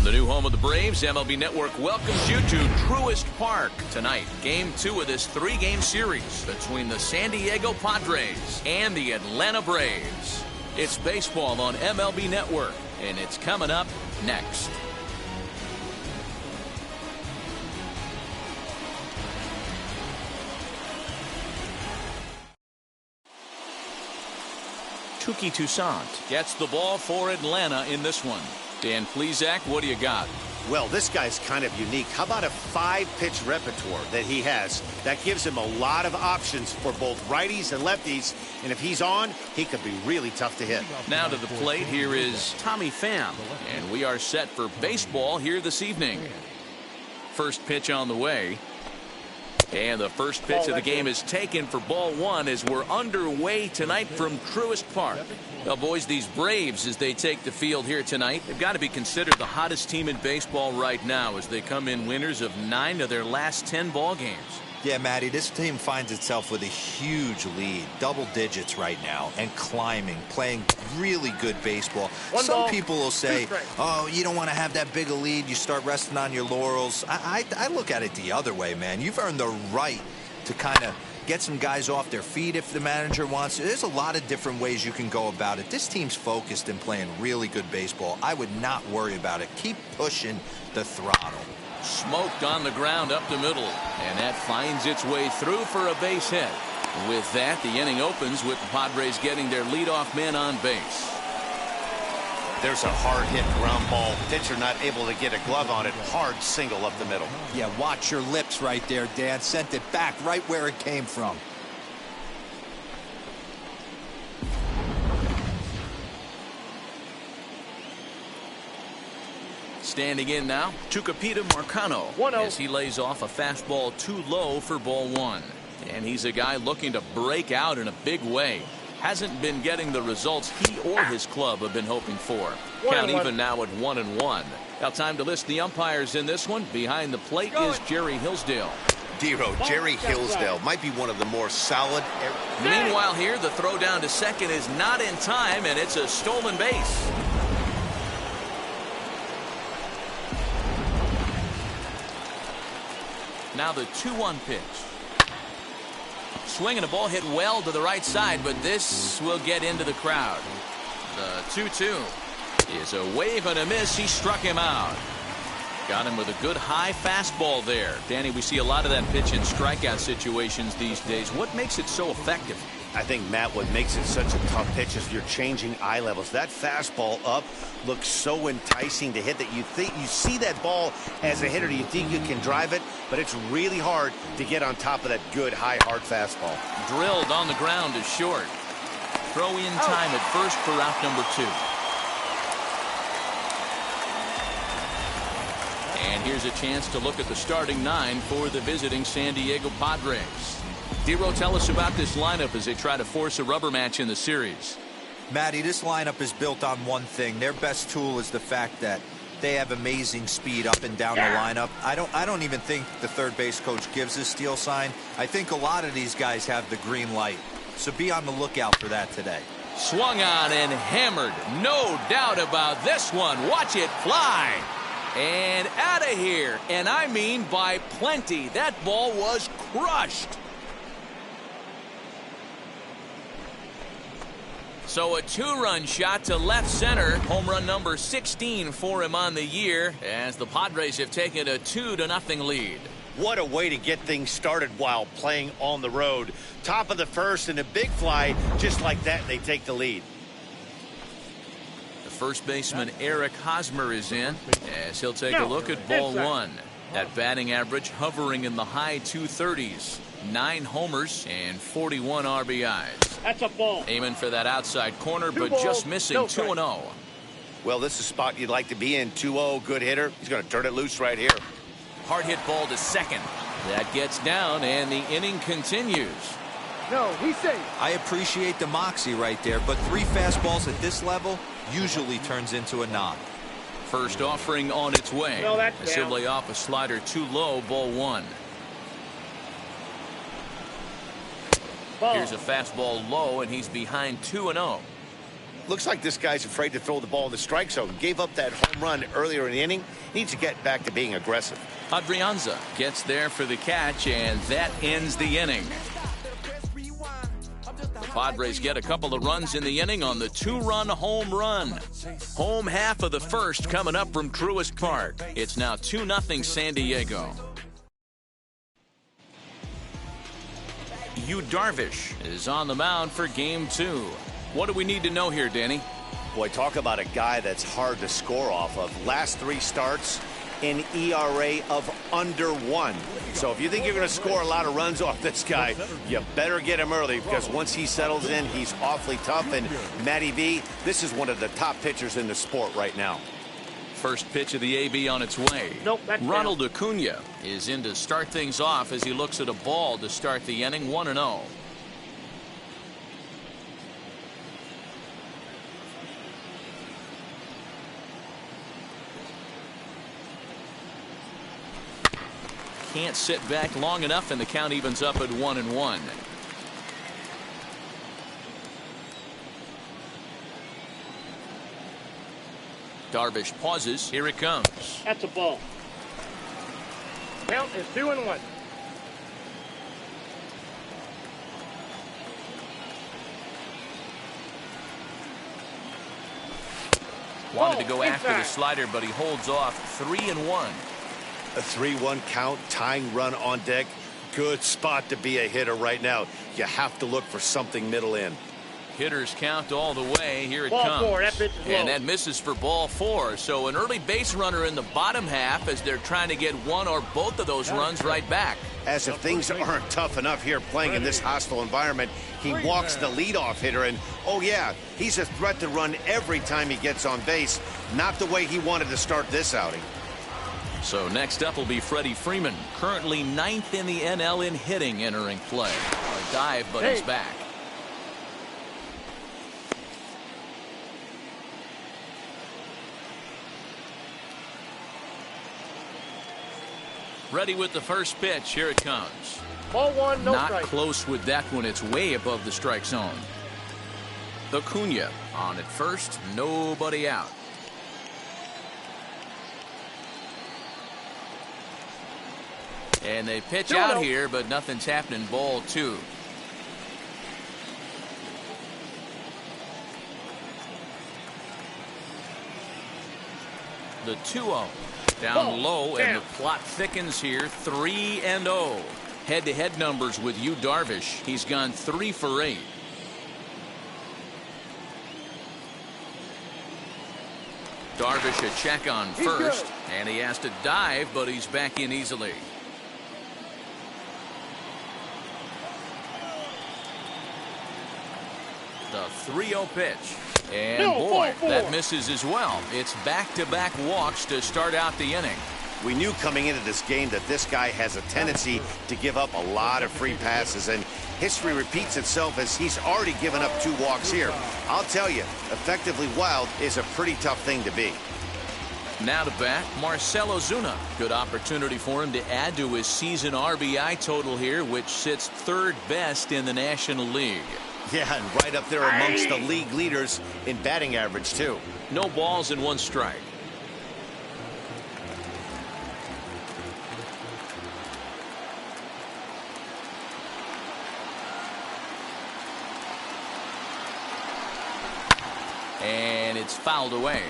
the new home of the Braves, MLB Network welcomes you to Truist Park tonight. Game 2 of this 3-game series between the San Diego Padres and the Atlanta Braves. It's baseball on MLB Network, and it's coming up next. Touki Toussaint gets the ball for Atlanta in this one. Dan Plesac, what do you got? Well, this guy's kind of unique. How about a 5-pitch repertoire that he has? That gives him a lot of options for both righties and lefties. And if he's on, he could be really tough to hit. Now to the plate, here is Tommy Pham. And we are set for baseball here this evening. First pitch on the way. And the first pitch of the game is taken for ball 1 as we're underway tonight from Truist Park. Well, boys, these Braves, as they take the field here tonight, they've got to be considered the hottest team in baseball right now as they come in winners of 9 of their last 10 ball games. Yeah, Matty, this team finds itself with a huge lead, double digits right now, and climbing, playing really good baseball. Some people will say, oh, you don't want to have that big a lead, you start resting on your laurels. I look at it the other way, man. You've earned the right to kind of get some guys off their feet if the manager wants to. There's a lot of different ways you can go about it. This team's focused and playing really good baseball. I would not worry about it. Keep pushing the throttle. Smoked on the ground up the middle, and that finds its way through for a base hit. With that, the inning opens with the Padres getting their leadoff man on base. There's a hard hit ground ball. Pitcher not able to get a glove on it. Hard single up the middle. Yeah, watch your lips right there, Dan. Sent it back right where it came from. Standing in now, Tucupita Marcano, as he lays off a fastball too low for ball 1. And he's a guy looking to break out in a big way. Hasn't been getting the results he or his club have been hoping for. Count even now at 1-1. Now time to list the umpires in this one. Behind the plate is Jerry Hillsdale. Dero, Jerry Hillsdale might be one of the more solid. Meanwhile here, the throw down to second is not in time, and it's a stolen base. Now the 2-1 pitch. Swinging a ball hit well to the right side, but this will get into the crowd. The 2-2 is a wave and a miss. He struck him out. Got him with a good high fastball there. Danny, we see a lot of that pitch in strikeout situations these days. What makes it so effective? I think, Matt, what makes it such a tough pitch is you're changing eye levels. That fastball up looks so enticing to hit that you think you see that ball as a hitter. You think you can drive it, but it's really hard to get on top of that good high hard fastball. Drilled on the ground is short. Throw in time at first for out number 2. And here's a chance to look at the starting 9 for the visiting San Diego Padres. Dero, tell us about this lineup as they try to force a rubber match in the series. Matty, this lineup is built on one thing. Their best tool is the fact that they have amazing speed up and down the lineup. I don't even think the third base coach gives a steal sign. I think a lot of these guys have the green light. So be on the lookout for that today. Swung on and hammered. No doubt about this one. Watch it fly. And out of here. And I mean by plenty. That ball was crushed. So a 2-run shot to left center. Home run number 16 for him on the year as the Padres have taken a 2-0 lead. What a way to get things started while playing on the road. Top of the first and a big fly. Just like that, they take the lead. The first baseman Eric Hosmer is in as he'll take a look at ball 1. That batting average hovering in the high 230s. 9 homers and 41 RBIs. That's a ball. Aiming for that outside corner, but just missing 2-0. Well, this is a spot you'd like to be in. 2-0, good hitter. He's going to turn it loose right here. Hard hit ball to second. That gets down, and the inning continues. No, he's safe. I appreciate the moxie right there, but 3 fastballs at this level usually turns into a knock. First offering on its way. No, that's as he'll lay off a slider too low, ball 1. Here's a fastball low, and he's behind 2-0. Looks like this guy's afraid to throw the ball in the strike zone. Gave up that home run earlier in the inning. Needs to get back to being aggressive. Adrianza gets there for the catch, and that ends the inning. Padres get a couple of runs in the inning on the 2-run home run. Home half of the first coming up from Truist Park. It's now 2-0 San Diego. Yu Darvish is on the mound for game 2. What do we need to know here, Danny? Boy, talk about a guy that's hard to score off of. Last 3 starts, an ERA of under 1. So if you think you're going to score a lot of runs off this guy, you better get him early, because once he settles in, he's awfully tough. And Matty V, this is one of the top pitchers in the sport right now. First pitch of the AB on its way. Ronald Acuna is in to start things off as he looks at a ball to start the inning. 1-0. Can't sit back long enough, and the count evens up at 1-1. Darvish pauses. Here it comes. That's a ball. Count is 2-1. Wanted to go after the slider, but he holds off. 3-1. A 3-1 count, tying run on deck. Good spot to be a hitter right now. You have to look for something middle in. Hitters count all the way. Here it Ball comes. 4, that pitch is low. And that misses for ball 4. So an early base runner in the bottom half as they're trying to get one or both of those runs right back. As if things aren't tough enough here playing in this hostile environment, he walks the leadoff hitter, and oh yeah, he's a threat to run every time he gets on base. Not the way he wanted to start this outing. So next up will be Freddie Freeman, currently 9th in the NL in hitting, entering play. A dive, but he's back. Ready with the first pitch. Here it comes. Ball 1, no Not strike. close with that one. It's way above the strike zone. Acuna on at first. Nobody out. And they pitch out here, but nothing's happening. Ball 2. The 2-0. Down low, and the plot thickens here. 3-0. Head-to-head numbers with Yu Darvish. He's gone 3 for 8. Darvish a check on first, and he has to dive, but he's back in easily. The 3-0 pitch. And boy, that misses as well. It's back-to-back walks to start out the inning. We knew coming into this game that this guy has a tendency to give up a lot of free passes, and history repeats itself as he's already given up 2 walks here. I'll tell you, effectively wild is a pretty tough thing to be. Now to bat, Marcell Ozuna. Good opportunity for him to add to his season RBI total here, which sits 3rd best in the National League. Yeah, and right up there amongst the league leaders in batting average, too. No balls and 1 strike. And it's fouled away.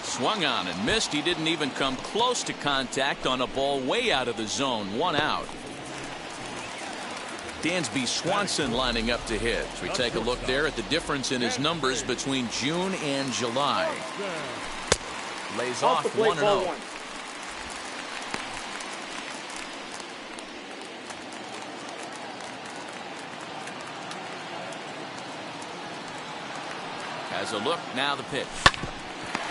Swung on and missed. He didn't even come close to contact on a ball way out of the zone. 1 out. Dansby Swanson lining up to hit. So we take a look there at the difference in his numbers between June and July. Lays off 1-0. Has a look. Now the pitch.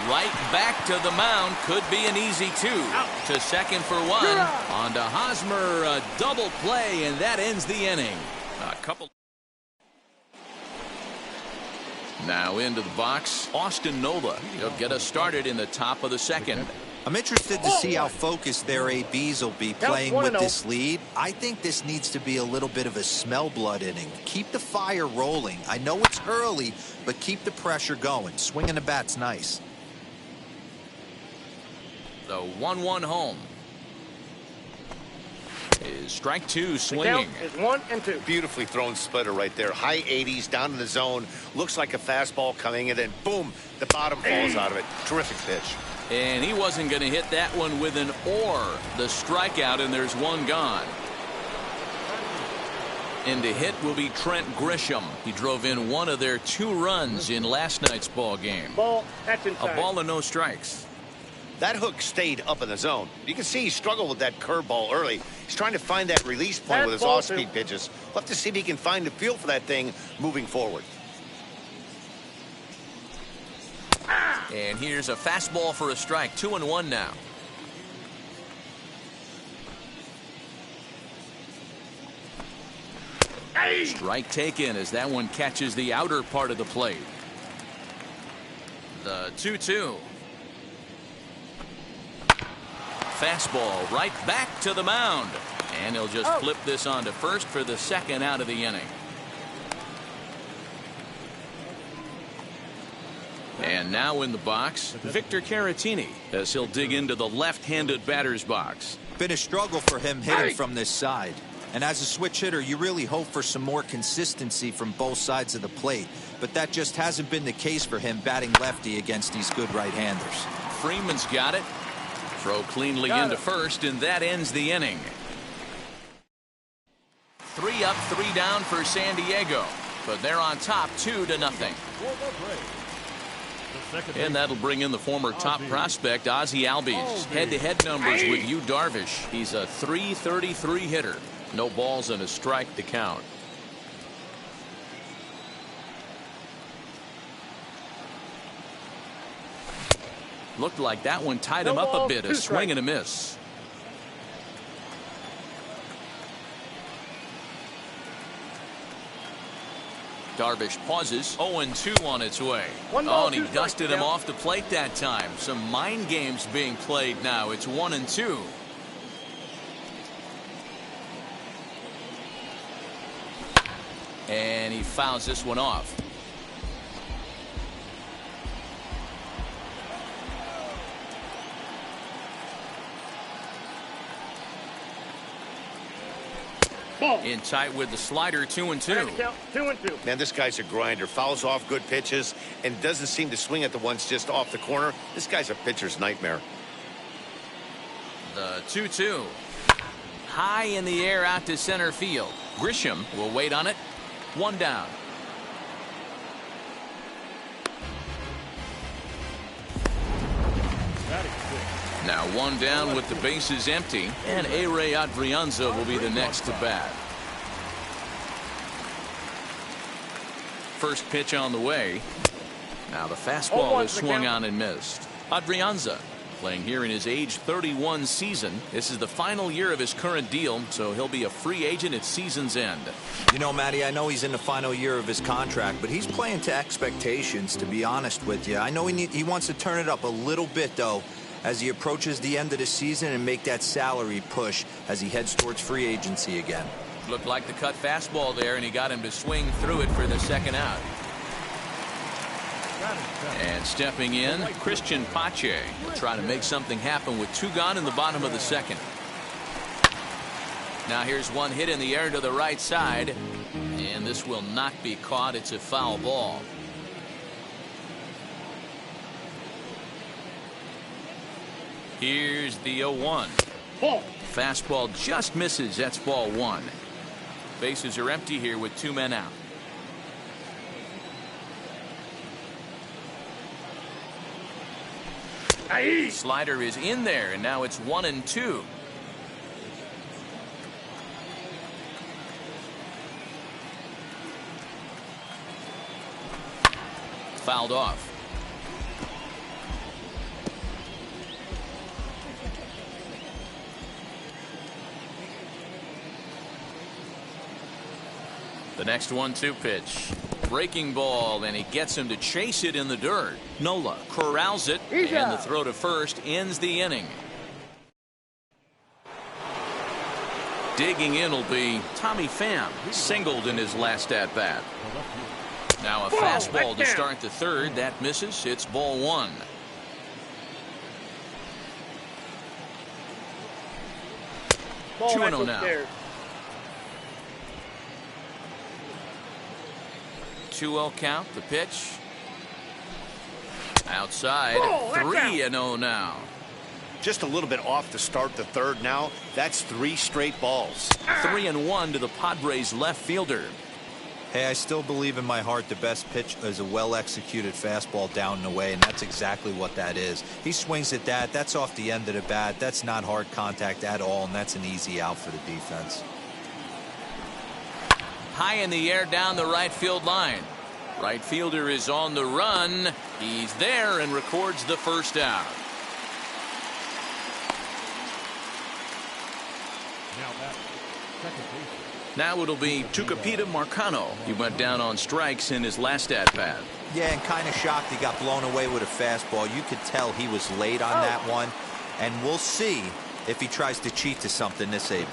Right back to the mound. Could be an easy 2. To second for 1. On to Hosmer. A double play, and that ends the inning. A couple. Now into the box, Austin Nola. He'll get us started in the top of the second. I'm interested to see how focused their ABs will be playing with this lead. I think this needs to be a little bit of a smell blood inning. Keep the fire rolling. I know it's early, but keep the pressure going. Swinging the bat's nice. The 1-1 home. Is strike two swinging. The count is 1-2. Beautifully thrown splitter right there. High 80s down in the zone. Looks like a fastball coming, and then boom, the bottom falls out of it. Terrific pitch. And he wasn't going to hit that one with an or. The strikeout, and there's one gone. And to hit will be Trent Grisham. He drove in one of their 2 runs in last night's ball game. Ball, that's inside. A ball and no strikes. That hook stayed up in the zone. You can see he struggled with that curveball early. He's trying to find that release point with his off-speed pitches. We'll have to see if he can find the feel for that thing moving forward. And here's a fastball for a strike. 2-1 now. Strike taken as that one catches the outer part of the plate. The 2-2. Fastball right back to the mound. And he'll just flip this on to first for the second out of the inning. And now in the box, Victor Caratini, as he'll dig into the left-handed batter's box. Been a struggle for him hitting from this side. And as a switch hitter, you really hope for some more consistency from both sides of the plate. But that just hasn't been the case for him batting lefty against these good right-handers. Freeman's got it. Throw cleanly into first, and that ends the inning. 3 up, 3 down for San Diego. But they're on top 2-0. And that'll bring in the former top prospect, Ozzie Albies. Head-to-head numbers with Yu Darvish. He's a .333 hitter. No balls and a strike to count. Looked like that one tied him up a bit. A swing and a miss. Darvish pauses. 0-2 on its way. Oh, and he dusted him off the plate that time. Some mind games being played now. It's 1-2. And he fouls this one off. In tight with the slider. 2-2. 2-2. Man, this guy's a grinder. Fouls off good pitches and doesn't seem to swing at the ones just off the corner. This guy's a pitcher's nightmare. The 2-2. High in the air out to center field. Grisham will wait on it. 1 down. Now 1 down with the bases empty, and A-Ray Adrianza will be the next to bat. First pitch on the way. Now the fastball is swung on and missed. Adrianza playing here in his age 31 season. This is the final year of his current deal, so he'll be a free agent at season's end. You know, Matty, I know he's in the final year of his contract, but he's playing to expectations, to be honest with you. I know he wants to turn it up a little bit, though, as he approaches the end of the season and make that salary push as he heads towards free agency again. Looked like the cut fastball there, and he got him to swing through it for the second out. And stepping in, Christian Pache will try to make something happen with 2 gone in the bottom of the second. Now here's one hit in the air to the right side, and this will not be caught. It's a foul ball. Here's the 0-1. Fastball just misses. That's ball 1. Bases are empty here with 2 men out. Slider is in there, and now it's 1-2. Fouled off. The next 1-2 pitch. Breaking ball, and he gets him to chase it in the dirt. Nola corrals it, and the throw to first ends the inning. Digging in will be Tommy Pham, singled in his last at bat. Now a fastball to start the third. That misses. It's ball one. Ball 2-0 now. upstairs. 2-0 count. The pitch. Outside. Oh, that's 3-0 now. Just a little bit off to start the third now. That's 3 straight balls. 3-1 to the Padres left fielder. Hey, I still believe in my heart the best pitch is a well-executed fastball down and away, and that's exactly what that is. He swings at that. That's off the end of the bat. That's not hard contact at all, and that's an easy out for the defense. High in the air down the right field line. Right fielder is on the run. He's there and records the first out. Now it'll be Tucupita Marcano. He went down on strikes in his last at-bat. Yeah, and kind of shocked he got blown away with a fastball. You could tell he was late on that one, and we'll see if he tries to cheat to something this AB.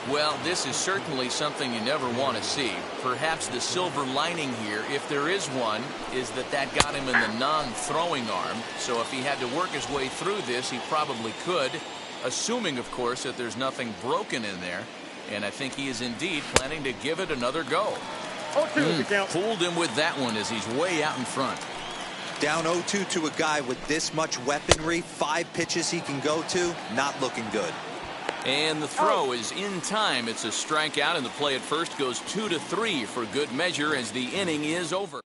Well, this is certainly something you never want to see. Perhaps the silver lining here, if there is one, is that got him in the non-throwing arm. So if he had to work his way through this, he probably could, assuming, of course, that there's nothing broken in there. And I think he is indeed planning to give it another go. 0-2 the count. Fooled him with that one as he's way out in front. Down 0-2 to a guy with this much weaponry, 5 pitches he can go to, not looking good. And the throw is in time. It's a strikeout, and the play at first goes 2-3 for good measure as the inning is over.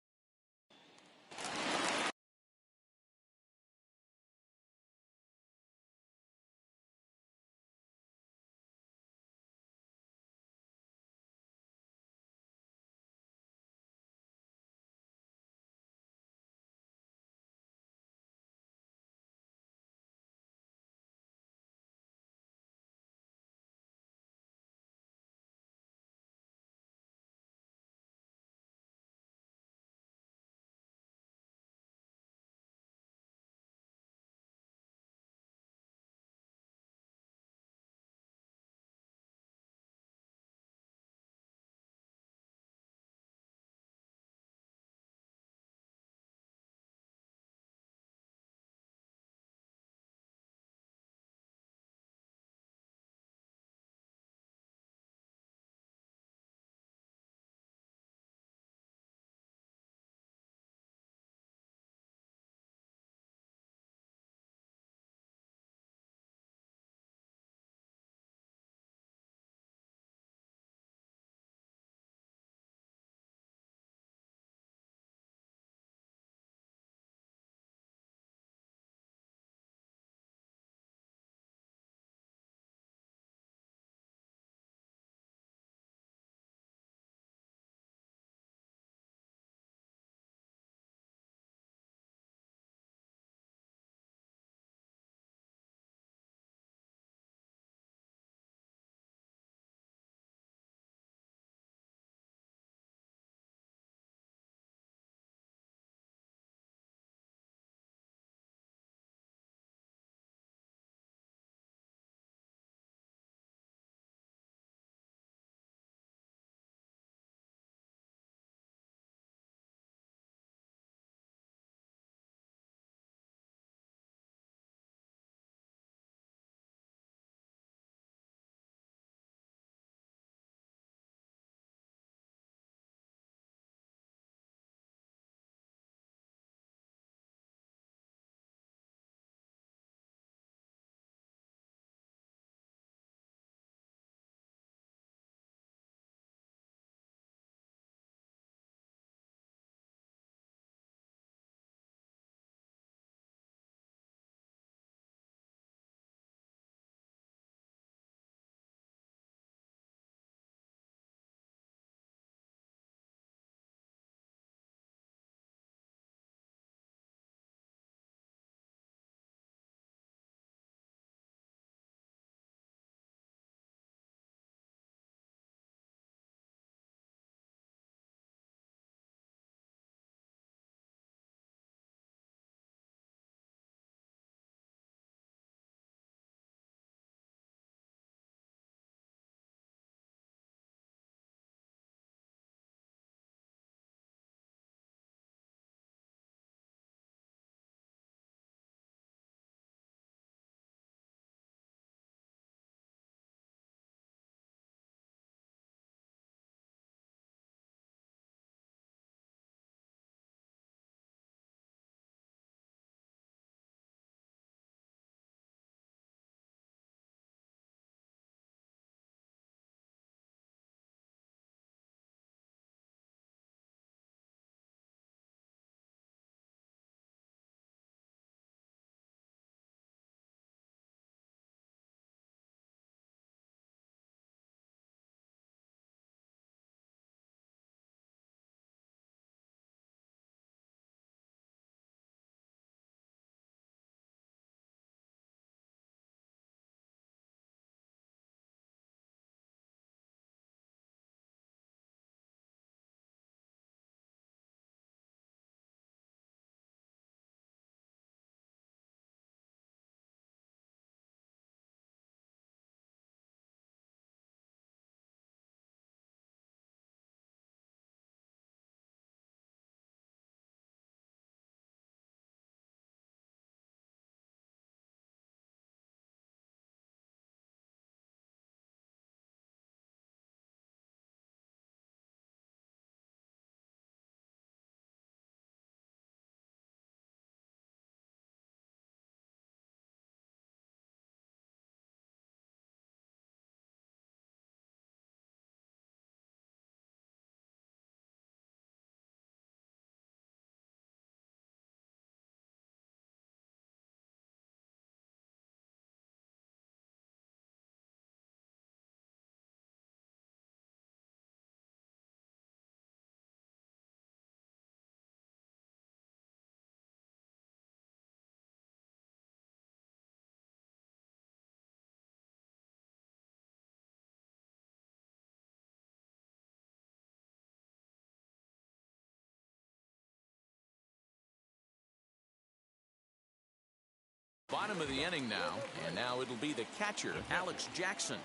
Bottom of the inning now, and now it'll be the catcher, Alex Jackson.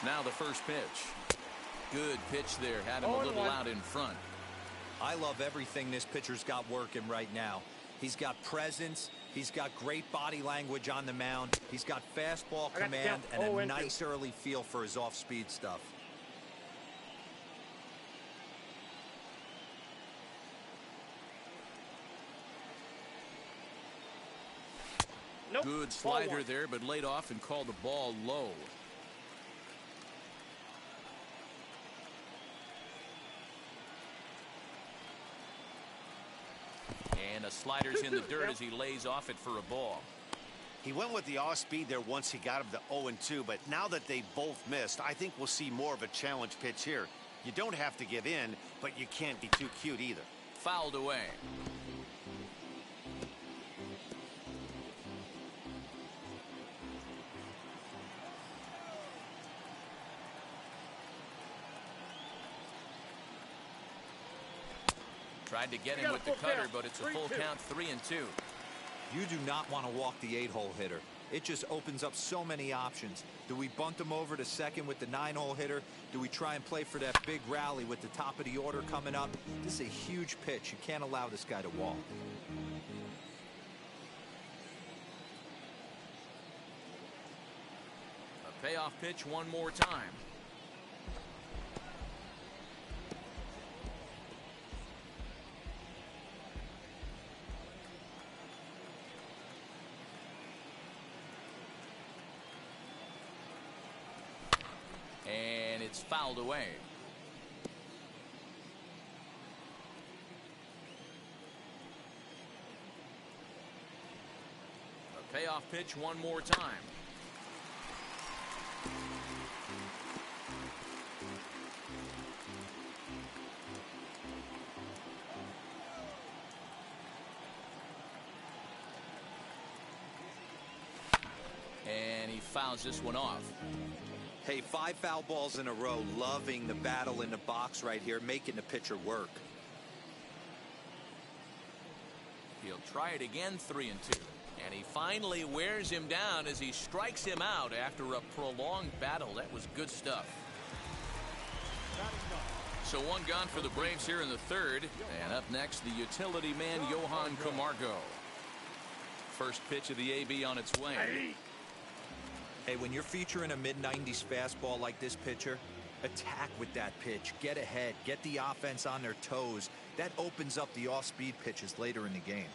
Now the first pitch. Good pitch there, had him a little out in front. I love everything this pitcher's got working right now. He's got presence, he's got great body language on the mound, he's got fastball command and a nice early feel for his off-speed stuff. Nope. Good slider there, but laid off and called the ball low. And a slider's in the dirt as he lays off it for a ball. He went with the off-speed there once he got him to 0-2, but now that they both missed, I think we'll see more of a challenge pitch here. You don't have to give in, but you can't be too cute either. Fouled away. Tried to get him with the cutter, but it's a full count, 3-2. You do not want to walk the 8-hole hitter. It just opens up so many options. Do we bunt him over to second with the 9-hole hitter? Do we try and play for that big rally with the top of the order coming up? This is a huge pitch. You can't allow this guy to walk. A payoff pitch one more time. And it's fouled away. A payoff pitch one more time. And he fouls this one off. Hey, 5 foul balls in a row. Loving the battle in the box right here, making the pitcher work. He'll try it again, 3-2. And he finally wears him down as he strikes him out after a prolonged battle. That was good stuff. So one gone for the Braves here in the third. And up next, the utility man, Johan Camargo. First pitch of the AB on its way. Hey, when you're featuring a mid-90s fastball like this pitcher, attack with that pitch. Get ahead. Get the offense on their toes. That opens up the off-speed pitches later in the game.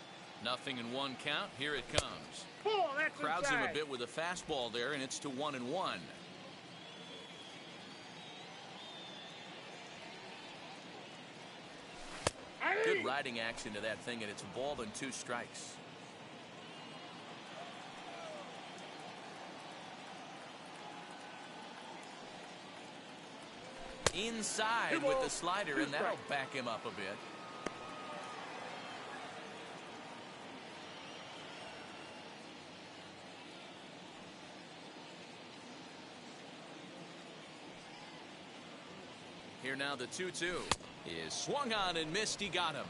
Nothing in one count. Here it comes. Oh, that's crowds him inside. a bit with a fastball there, and it's to 1-1. Good riding action to that thing, and it's a ball and 2 strikes. Inside with the slider, and that'll back him up a bit. Here now the 2-2 is swung on and missed. He got him.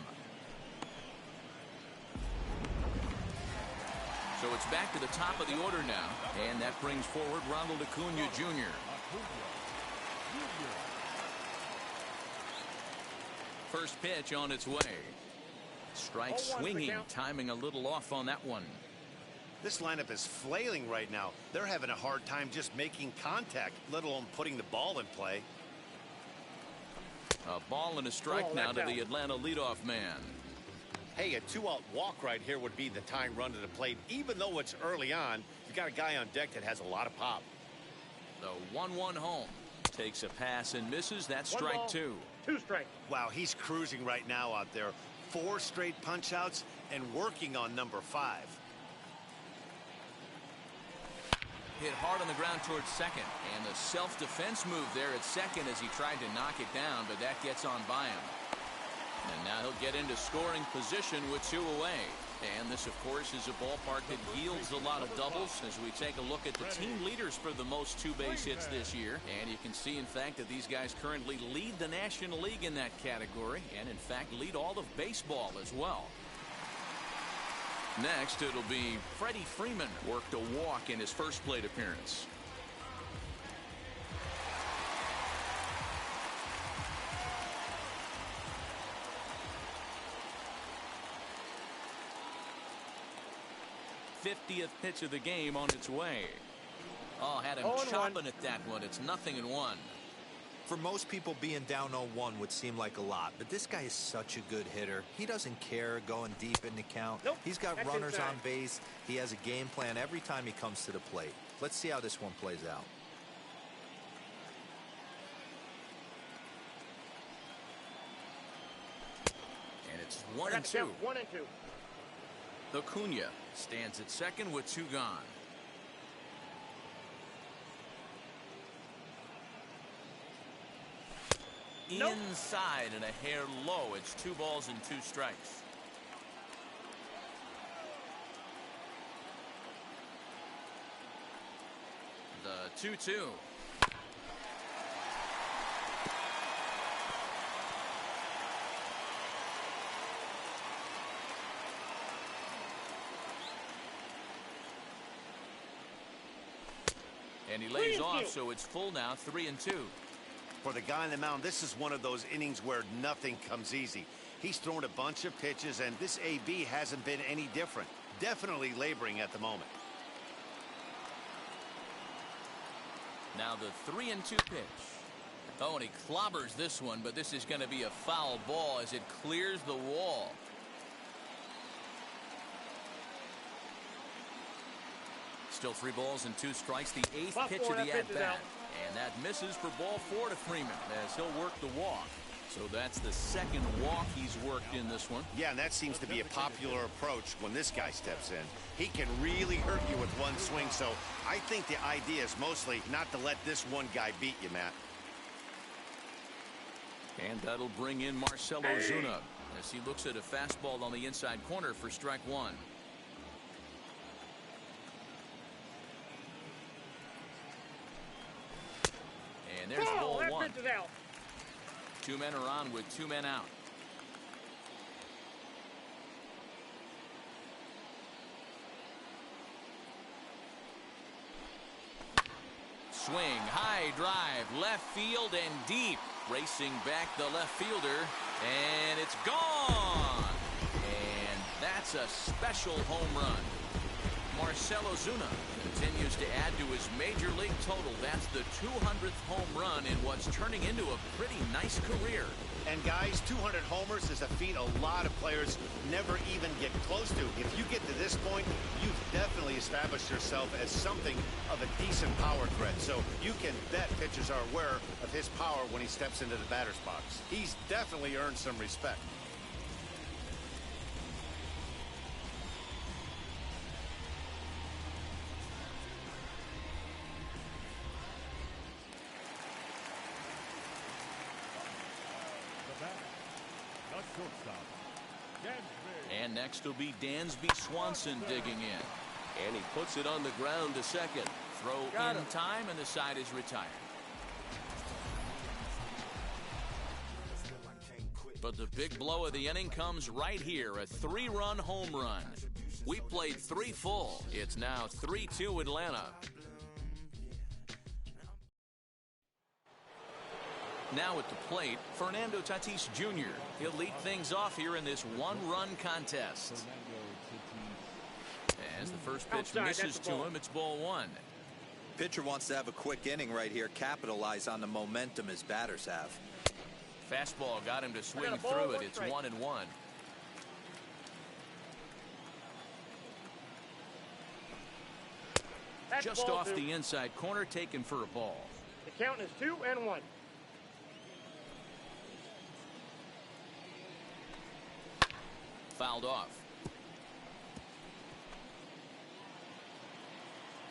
So it's back to the top of the order now, and that brings forward Ronald Acuna Jr. First pitch on its way. Strike swinging, timing a little off on that one. This lineup is flailing right now. They're having a hard time just making contact, let alone putting the ball in play. A ball and a strike now to the Atlanta leadoff man. Hey, a 2-out walk right here would be the tying run to the plate. Even though it's early on, you got a guy on deck that has a lot of pop. The 1-1 home. Takes a pass and misses. That's strike 2. 2 strikes. Wow, he's cruising right now out there. 4 straight punch outs and working on number 5. Hit hard on the ground towards second, and the self-defense move there at second as he tried to knock it down, but that gets on by him. And now he'll get into scoring position with 2 away. And this, of course, is a ballpark that yields a lot of doubles as we take a look at the team leaders for the most 2-base hits this year. And you can see, in fact, that these guys currently lead the National League in that category and, in fact, lead all of baseball as well. Next, it'll be Freddie Freeman. Worked a walk in his first plate appearance. '50th pitch of the game on its way. Oh, had him chopping at that one. It's 0-1. For most people, being down 0-1 would seem like a lot, but this guy is such a good hitter. He doesn't care going deep in the count. Nope. He's got That's runners inside. on base. He has a game plan every time he comes to the plate. Let's see how this one plays out. And it's 1-2. 1-2. Acuna stands at second with 2 gone. Nope. Inside and a hair low. It's 2 balls and 2 strikes. The 2-2. And he lays off, so it's full now, 3-2. For the guy on the mound, this is one of those innings where nothing comes easy. He's thrown a bunch of pitches, and this AB hasn't been any different. Definitely laboring at the moment. Now the 3-2 pitch. Oh, and he clobbers this one, but this is going to be a foul ball as it clears the wall. Still 3 balls and 2 strikes. The 8th pitch of the at-bat. And that misses for ball 4 to Freeman as he'll work the walk. So that's the second walk he's worked in this one. Yeah, and that seems to be a popular approach when this guy steps in. He can really hurt you with one swing, so I think the idea is mostly not to let this one guy beat you, Matt. And that'll bring in Marcell Ozuna as he looks at a fastball on the inside corner for strike 1. And there's ball 1. 2 men are on with 2 men out. Swing, high drive, left field and deep. Racing back the left fielder, and it's gone. And that's a special home run. Marcell Ozuna continues to add to his major league total. That's the 200th home run in what's turning into a pretty nice career. And guys, 200 homers is a feat a lot of players never even get close to. If you get to this point, you've definitely established yourself as something of a decent power threat. So you can bet pitchers are aware of his power when he steps into the batter's box. He's definitely earned some respect. And next will be Dansby Swanson digging in. And he puts it on the ground to second. Throw in time, and the side is retired. But the big blow of the inning comes right here, a 3-run home run. We played 3 full. It's now 3-2 Atlanta. Now at the plate, Fernando Tatis Jr. He'll lead things off here in this 1-run contest. As the first pitch misses to him, it's ball 1. Pitcher wants to have a quick inning right here, capitalize on the momentum his batters have. Fastball got him to swing through it. It's 1-1. Just off the inside corner, taken for a ball. The count is 2-1. Fouled off.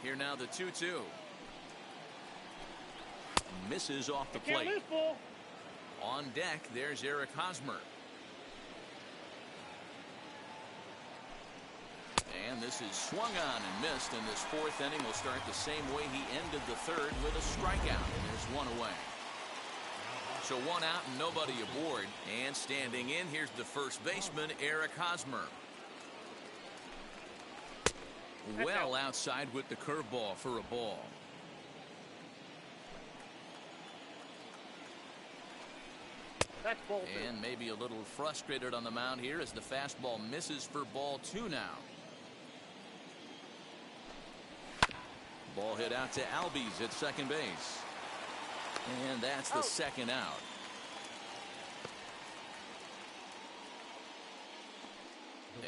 Here now the 2-2. Misses off the plate. On deck, there's Eric Hosmer. And this is swung on and missed, and this 4th inning will start the same way he ended the 3rd with a strikeout. And there's 1 away. So 1 out and nobody aboard. And standing in, here's the first baseman, Eric Hosmer. well outside with the curveball for a ball. That's ball 2. And maybe a little frustrated on the mound here as the fastball misses for ball 2 now. Ball hit out to Albies at second base. And that's the second out.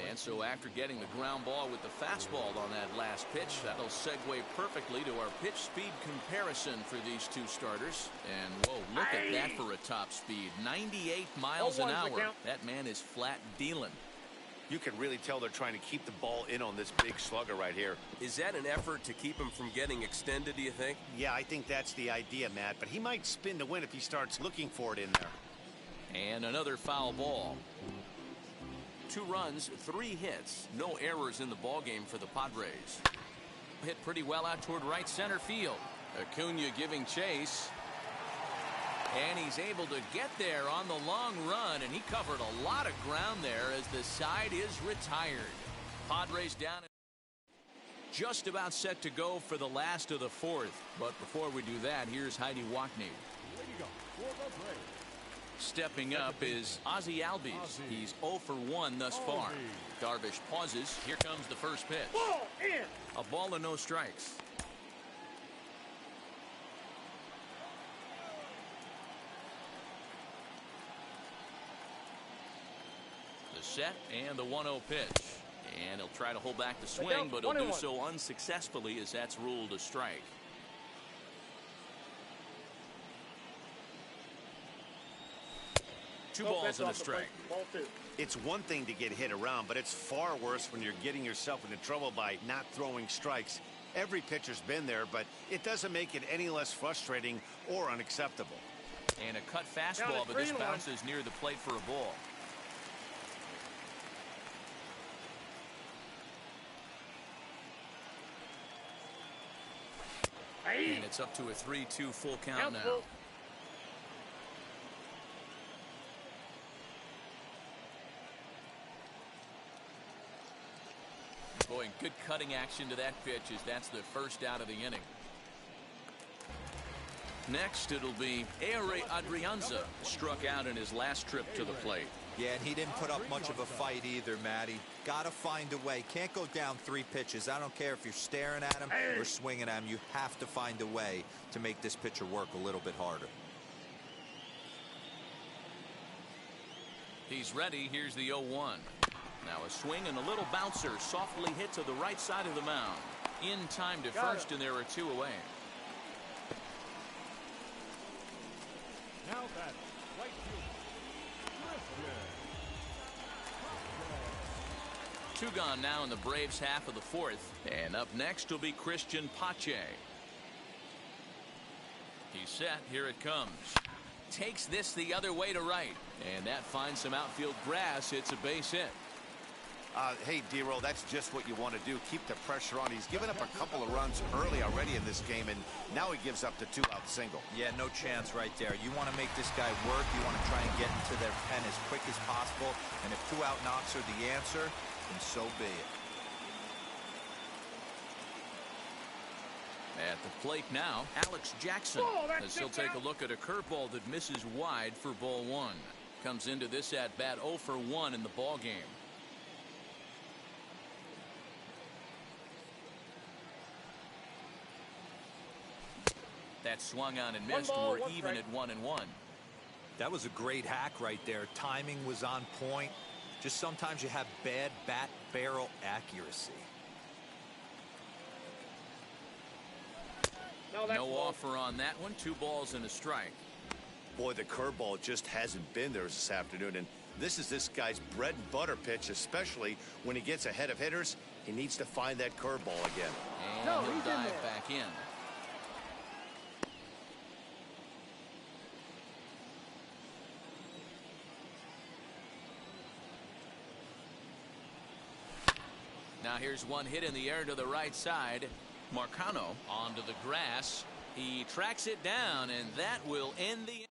And so after getting the ground ball with the fastball on that last pitch, that'll segue perfectly to our pitch speed comparison for these two starters. And whoa, look at that for a top speed. 98 miles an hour. That man is flat dealing. You can really tell they're trying to keep the ball in on this big slugger right here. Is that an effort to keep him from getting extended, do you think? Yeah, I think that's the idea, Matt. But he might spin to win if he starts looking for it in there. And another foul ball. 2 runs, 3 hits, no errors in the ballgame for the Padres. Hit pretty well out toward right center field. Acuna giving chase. And he's able to get there on the long run, and he covered a lot of ground there as the side is retired. Padres down. Just about set to go for the last of the 4th. But before we do that, here's Heidi Wackney. Stepping up is Ozzie Albies. He's 0 for 1 thus far. Darvish pauses. Here comes the first pitch. Ball in. A ball and no strikes. The set and the 1-0 pitch. And he'll try to hold back the swing, but he'll do so unsuccessfully as that's ruled a strike. Two balls and a strike. Ball 2. It's one thing to get hit around, but it's far worse when you're getting yourself into trouble by not throwing strikes. Every pitcher's been there, but it doesn't make it any less frustrating or unacceptable. And a cut fastball, but this bounces near the plate for a ball. And it's up to a 3-2 full count now. Boy, good cutting action to that pitch as that's the first out of the inning. Next, it'll be Ehire Adrianza, struck out in his last trip to the plate. Yeah, and he didn't put up much of a fight either, Matty. Got to find a way. Can't go down 3 pitches. I don't care if you're staring at him or swinging at him. You have to find a way to make this pitcher work a little bit harder. He's ready. Here's the 0-1. Now a swing and a little bouncer softly hit to the right side of the mound. In time to first, and there are 2 away. Now that right field. 2 gone now in the Braves' half of the 4th. And up next will be Christian Pache. He's set. Here it comes. Takes this the other way to right. And that finds some outfield grass. It's a base hit. Hey, D-Roll, that's just what you want to do. Keep the pressure on. He's given up a couple of runs early already in this game, and now he gives up the 2-out single. Yeah, no chance right there. You want to make this guy work. You want to try and get into their pen as quick as possible. And if 2-out knocks are the answer, then so be it. At the plate now, Alex Jackson, as he'll take a look at a curveball that misses wide for ball 1. Comes into this at-bat 0 for 1 in the ball game. That swung on and missed. We're even at 1-1. That was a great hack right there. Timing was on point. Just sometimes you have bad bat barrel accuracy. No offer on that one. 2 balls and a strike. Boy, the curveball just hasn't been there this afternoon, and this is this guy's bread and butter pitch, especially when he gets ahead of hitters. He needs to find that curveball again. And he'll dive back in. Now here's one hit in the air to the right side. Marcano onto the grass. He tracks it down, and that will end the.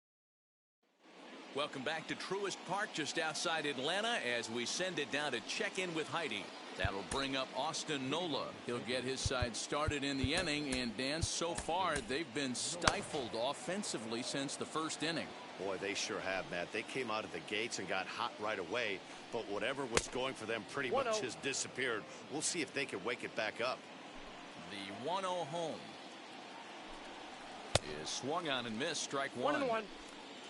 Welcome back to Truist Park, just outside Atlanta, as we send it down to check in with Heidi. That'll bring up Austin Nola. He'll get his side started in the inning, and Dan, so far they've been stifled offensively since the first inning. Boy, they sure have, Matt. They came out of the gates and got hot right away, but whatever was going for them pretty much has disappeared. We'll see if they can wake it back up. The 1-0 home is swung on and missed. Strike one. 1-1.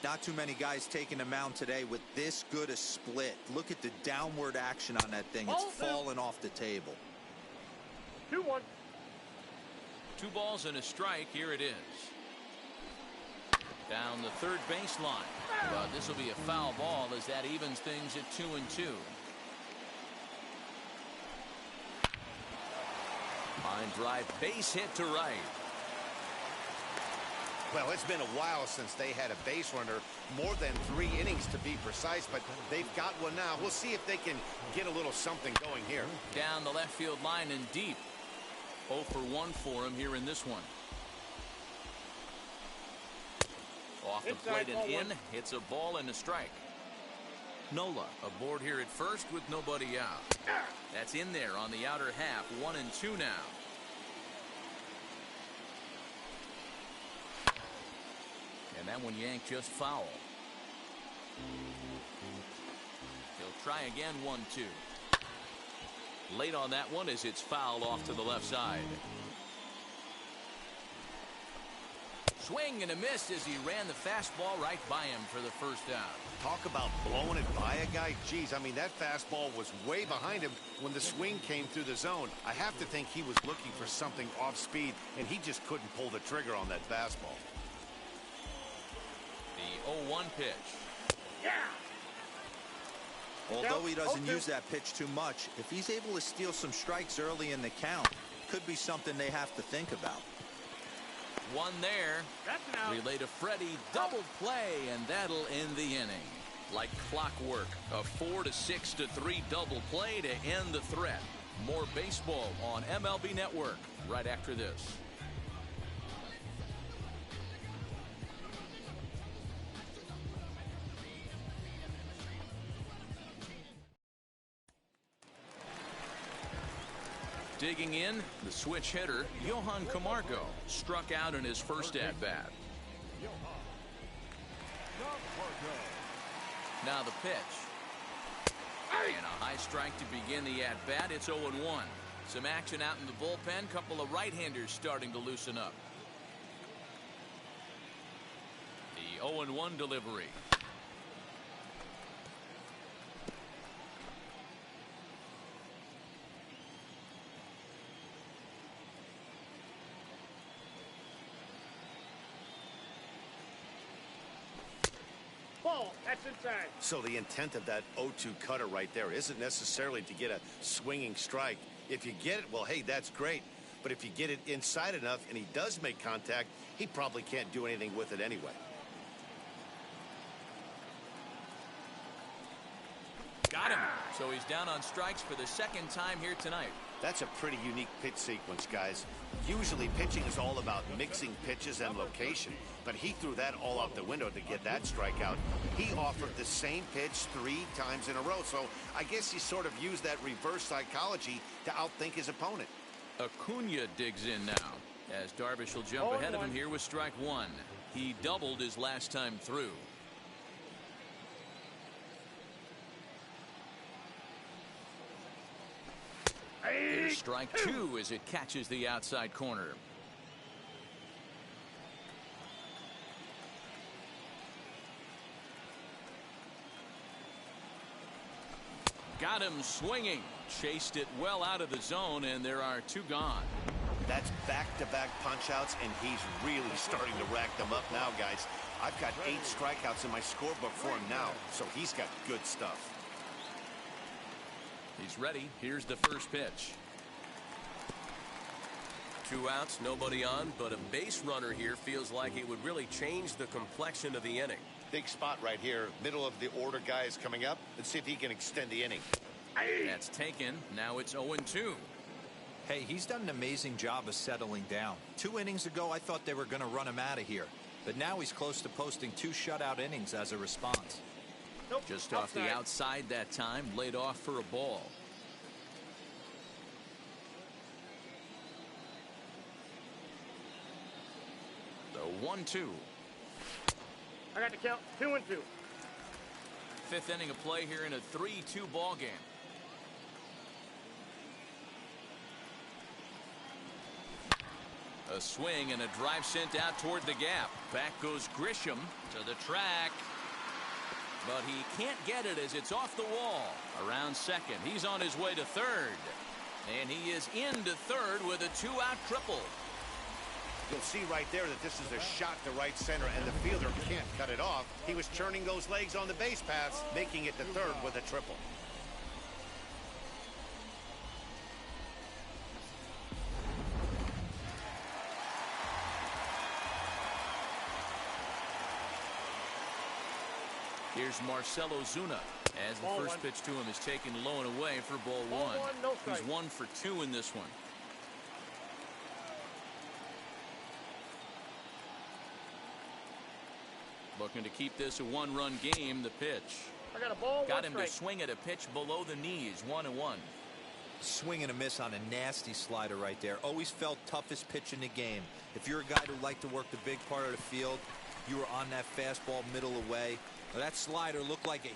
Not too many guys taking the mound today with this good a split. Look at the downward action on that thing. It's falling off the table. 2-1. 2 balls and a strike. Here it is. Down the third baseline. But this will be a foul ball as that evens things at 2-2. Line drive, base hit to right. Well, it's been a while since they had a base runner, more than 3 innings to be precise, but they've got one now. We'll see if they can get a little something going here. Down the left field line and deep. 0 for 1 for him here in this one. Off the plate and in. Hits a ball and a strike. Nola aboard here at first with nobody out. That's in there on the outer half. 1-2 now. And that one yanked just foul. He'll try again. 1-2. Late on that one as it's fouled off to the left side. Swing and a miss as he ran the fastball right by him for the first out. Talk about blowing it by a guy. Geez, I mean, that fastball was way behind him when the swing came through the zone. I have to think he was looking for something off speed, and he just couldn't pull the trigger on that fastball. The 0-1 pitch. Yeah. Although he doesn't use that pitch too much, if he's able to steal some strikes early in the count, could be something they have to think about. One there. That's an out. Relay to Freddie. Double play, and that'll end the inning. Like clockwork, a 4-6-3 double play to end the threat. More baseball on MLB Network right after this. Digging in, the switch hitter, Johan Camargo, struck out in his first at-bat. Now the pitch. And a high strike to begin the at-bat. It's 0-1. Some action out in the bullpen. Couple of right-handers starting to loosen up. The 0-1 delivery. Ball. That's inside. So the intent of that 0-2 cutter right there isn't necessarily to get a swinging strike. If you get it, well, hey, that's great. But if you get it inside enough and he does make contact, he probably can't do anything with it anyway. Got him. So he's down on strikes for the second time here tonight. That's a pretty unique pitch sequence, guys. Usually pitching is all about mixing pitches and location, but he threw that all out the window to get that strikeout. He offered the same pitch 3 times in a row, so I guess he sort of used that reverse psychology to outthink his opponent. Acuna digs in now as Darvish will jump ahead of him here with strike 1. He doubled his last time through. Here's strike 2 as it catches the outside corner. Got him swinging. Chased it well out of the zone, and there are 2 gone. That's back-to-back punch-outs, and he's really starting to rack them up now, guys. I've got 8 strikeouts in my scorebook for him now, so he's got good stuff. He's ready. Here's the first pitch. 2 outs, nobody on, but a base runner here feels like it would really change the complexion of the inning. Big spot right here. Middle of the order guy is coming up. Let's see if he can extend the inning. That's taken. Now it's 0-2. Hey, he's done an amazing job of settling down. 2 innings ago, I thought they were going to run him out of here. But now he's close to posting 2 shutout innings as a response. Just off the outside that time, laid off for a ball. A 1-2. I got the count. 2-2. Fifth inning of play here in a 3-2 ball game. A swing and a drive sent out toward the gap. Back goes Grisham to the track. But he can't get it as it's off the wall. Around second. He's on his way to third. And he is into third with a 2-out triple. You'll see right there that this is a shot to right center, and the fielder can't cut it off. He was churning those legs on the base paths, making it to third with a triple. Here's Marcell Ozuna as the first pitch to him is taken low and away for ball one. No He's strike. 1 for 2 in this one. Looking to keep this a 1-run game. The pitch. I got a ball. Got 1 him strike. to swing at a pitch below the knees. 1-1. Swing and a miss on a nasty slider right there. Always felt toughest pitch in the game. If you're a guy who liked to work the big part of the field, you were on that fastball middle away. That slider looked like a...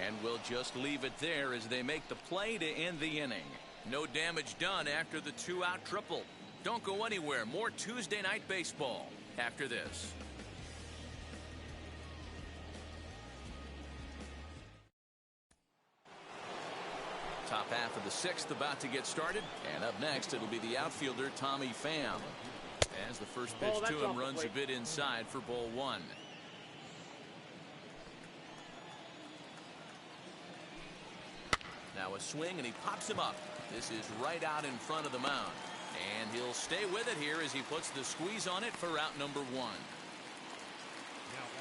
And we'll just leave it there as they make the play to end the inning. No damage done after the 2-out triple. Don't go anywhere. More Tuesday night baseball after this. Top half of the 6th about to get started. And up next, it'll be the outfielder, Tommy Pham. As the first pitch to him runs a bit inside for ball 1. Now a swing, and he pops him up. This is right out in front of the mound. And he'll stay with it here as he puts the squeeze on it for out number 1.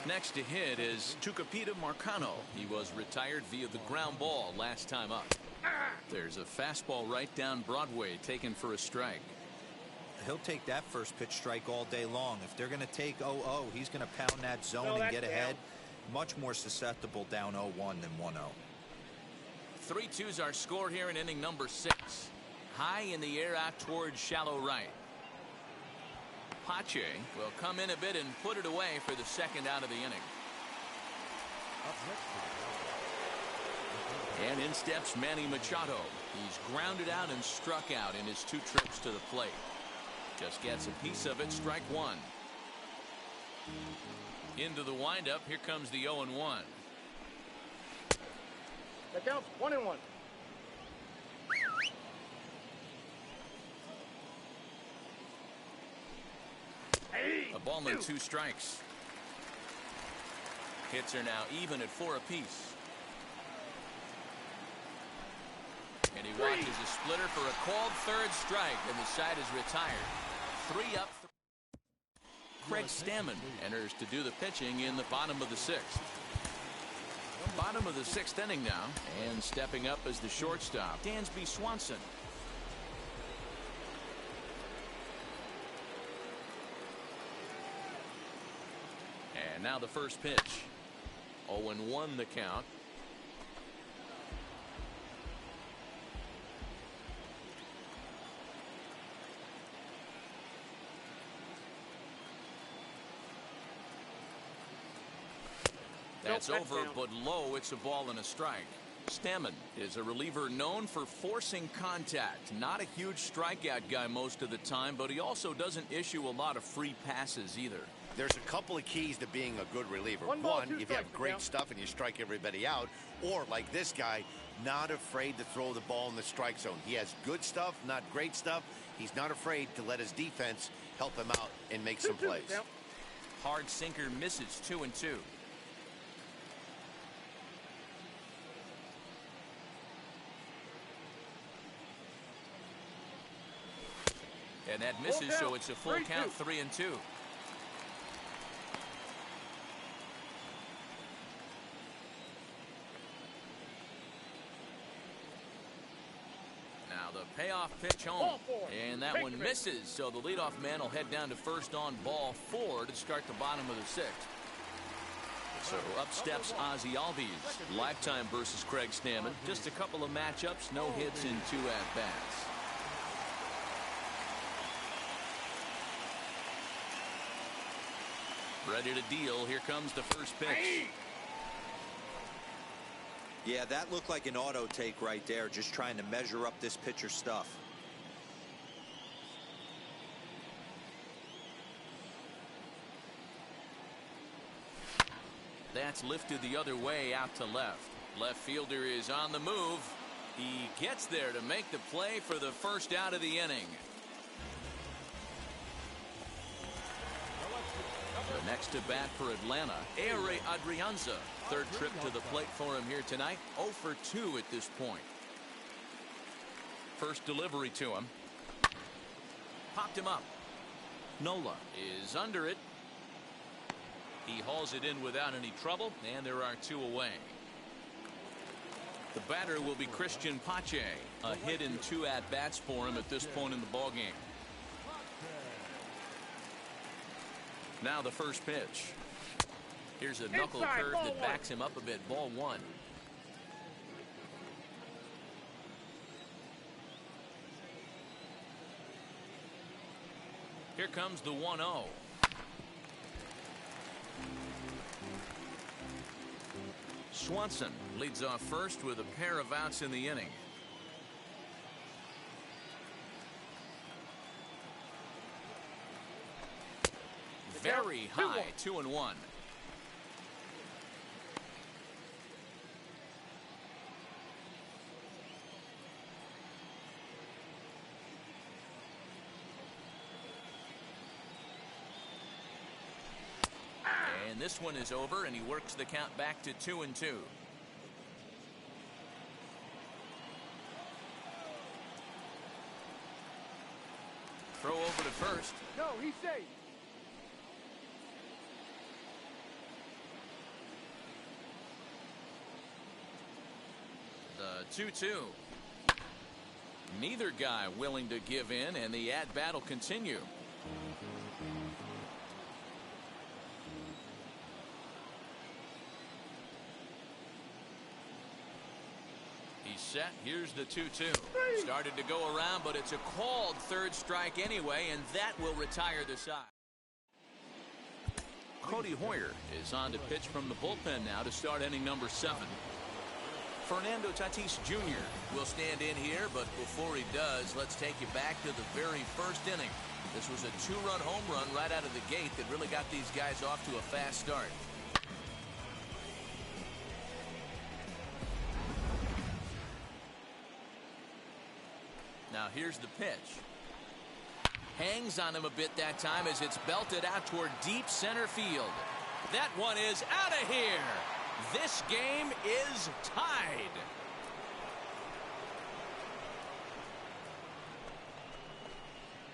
Next to hit is Tucupita Marcano. He was retired via the ground ball last time up. There's a fastball right down Broadway taken for a strike. He'll take that first pitch strike all day long. If they're going to take 0-0, he's going to pound that zone and get ahead. Much more susceptible down 0-1 than 1-0. 3-2's our score here in inning number 6. High in the air out towards shallow right. Pache will come in a bit and put it away for the second out of the inning. And in steps Manny Machado. He's grounded out and struck out in his 2 trips to the plate. Just gets a piece of it. Strike 1. Into the windup. Here comes the 0-1. That counts. 1-1. A ball and 2 strikes. Hits are now even at 4 apiece. And he watches a splitter for a called third strike, and the side is retired. 3 up. Craig Stammen enters to do the pitching in the bottom of the 6th. Bottom of the 6th inning now, and stepping up as the shortstop, Dansby Swanson. And now the first pitch. 0-1 the count. That's over, but low. It's a ball and a strike. Stammen is a reliever known for forcing contact. Not a huge strikeout guy most of the time, but he also doesn't issue a lot of free passes either. There's a couple of keys to being a good reliever. One ball, One, 2 if you strikes, have great yeah. stuff and you strike everybody out, or like this guy, not afraid to throw the ball in the strike zone. He has good stuff, not great stuff. He's not afraid to let his defense help him out and make some plays. Hard sinker misses. 2-2. And that misses, so it's a full count. 3-2. Now the payoff pitch home, and that one misses, so the leadoff man will head down to first on ball 4 to start the bottom of the 6th. So up steps Ozzie Albies. Lifetime versus Craig Stammen. Just a couple of matchups, no hits in 2 at-bats. Ready to deal. Here comes the first pitch. Yeah, that looked like an auto take right there, just trying to measure up this pitcher's stuff. That's lifted the other way out to left. Left fielder is on the move. He gets there to make the play for the first out of the inning. The next to bat for Atlanta, Ehire Adrianza. Third trip to the plate for him here tonight. 0 for 2 at this point. First delivery to him. Popped him up. Nola is under it. He hauls it in without any trouble, and there are 2 away. The batter will be Christian Pache. A hit in 2 at-bats for him at this point in the ballgame. Now the first pitch. Here's a knuckle curve that backs him up a bit. Ball 1. Here comes the 1-0. Swanson leads off first with a pair of outs in the inning. Very high, 2-1. And this one is over, and he works the count back to 2-2. Throw over to first. No, he's safe. The 2-2. Neither guy willing to give in, and the at-bat will continue. He's set. Here's the 2-2. Started to go around, but it's a called third strike anyway, and that will retire the side. Cody Hoyer is on to pitch from the bullpen now to start inning number 7. Fernando Tatis Jr. will stand in here, but before he does, let's take you back to the very first inning. This was a 2-run home run right out of the gate that really got these guys off to a fast start. Now here's the pitch. Hangs on him a bit that time as it's belted out toward deep center field. That one is out of here. This game is tied.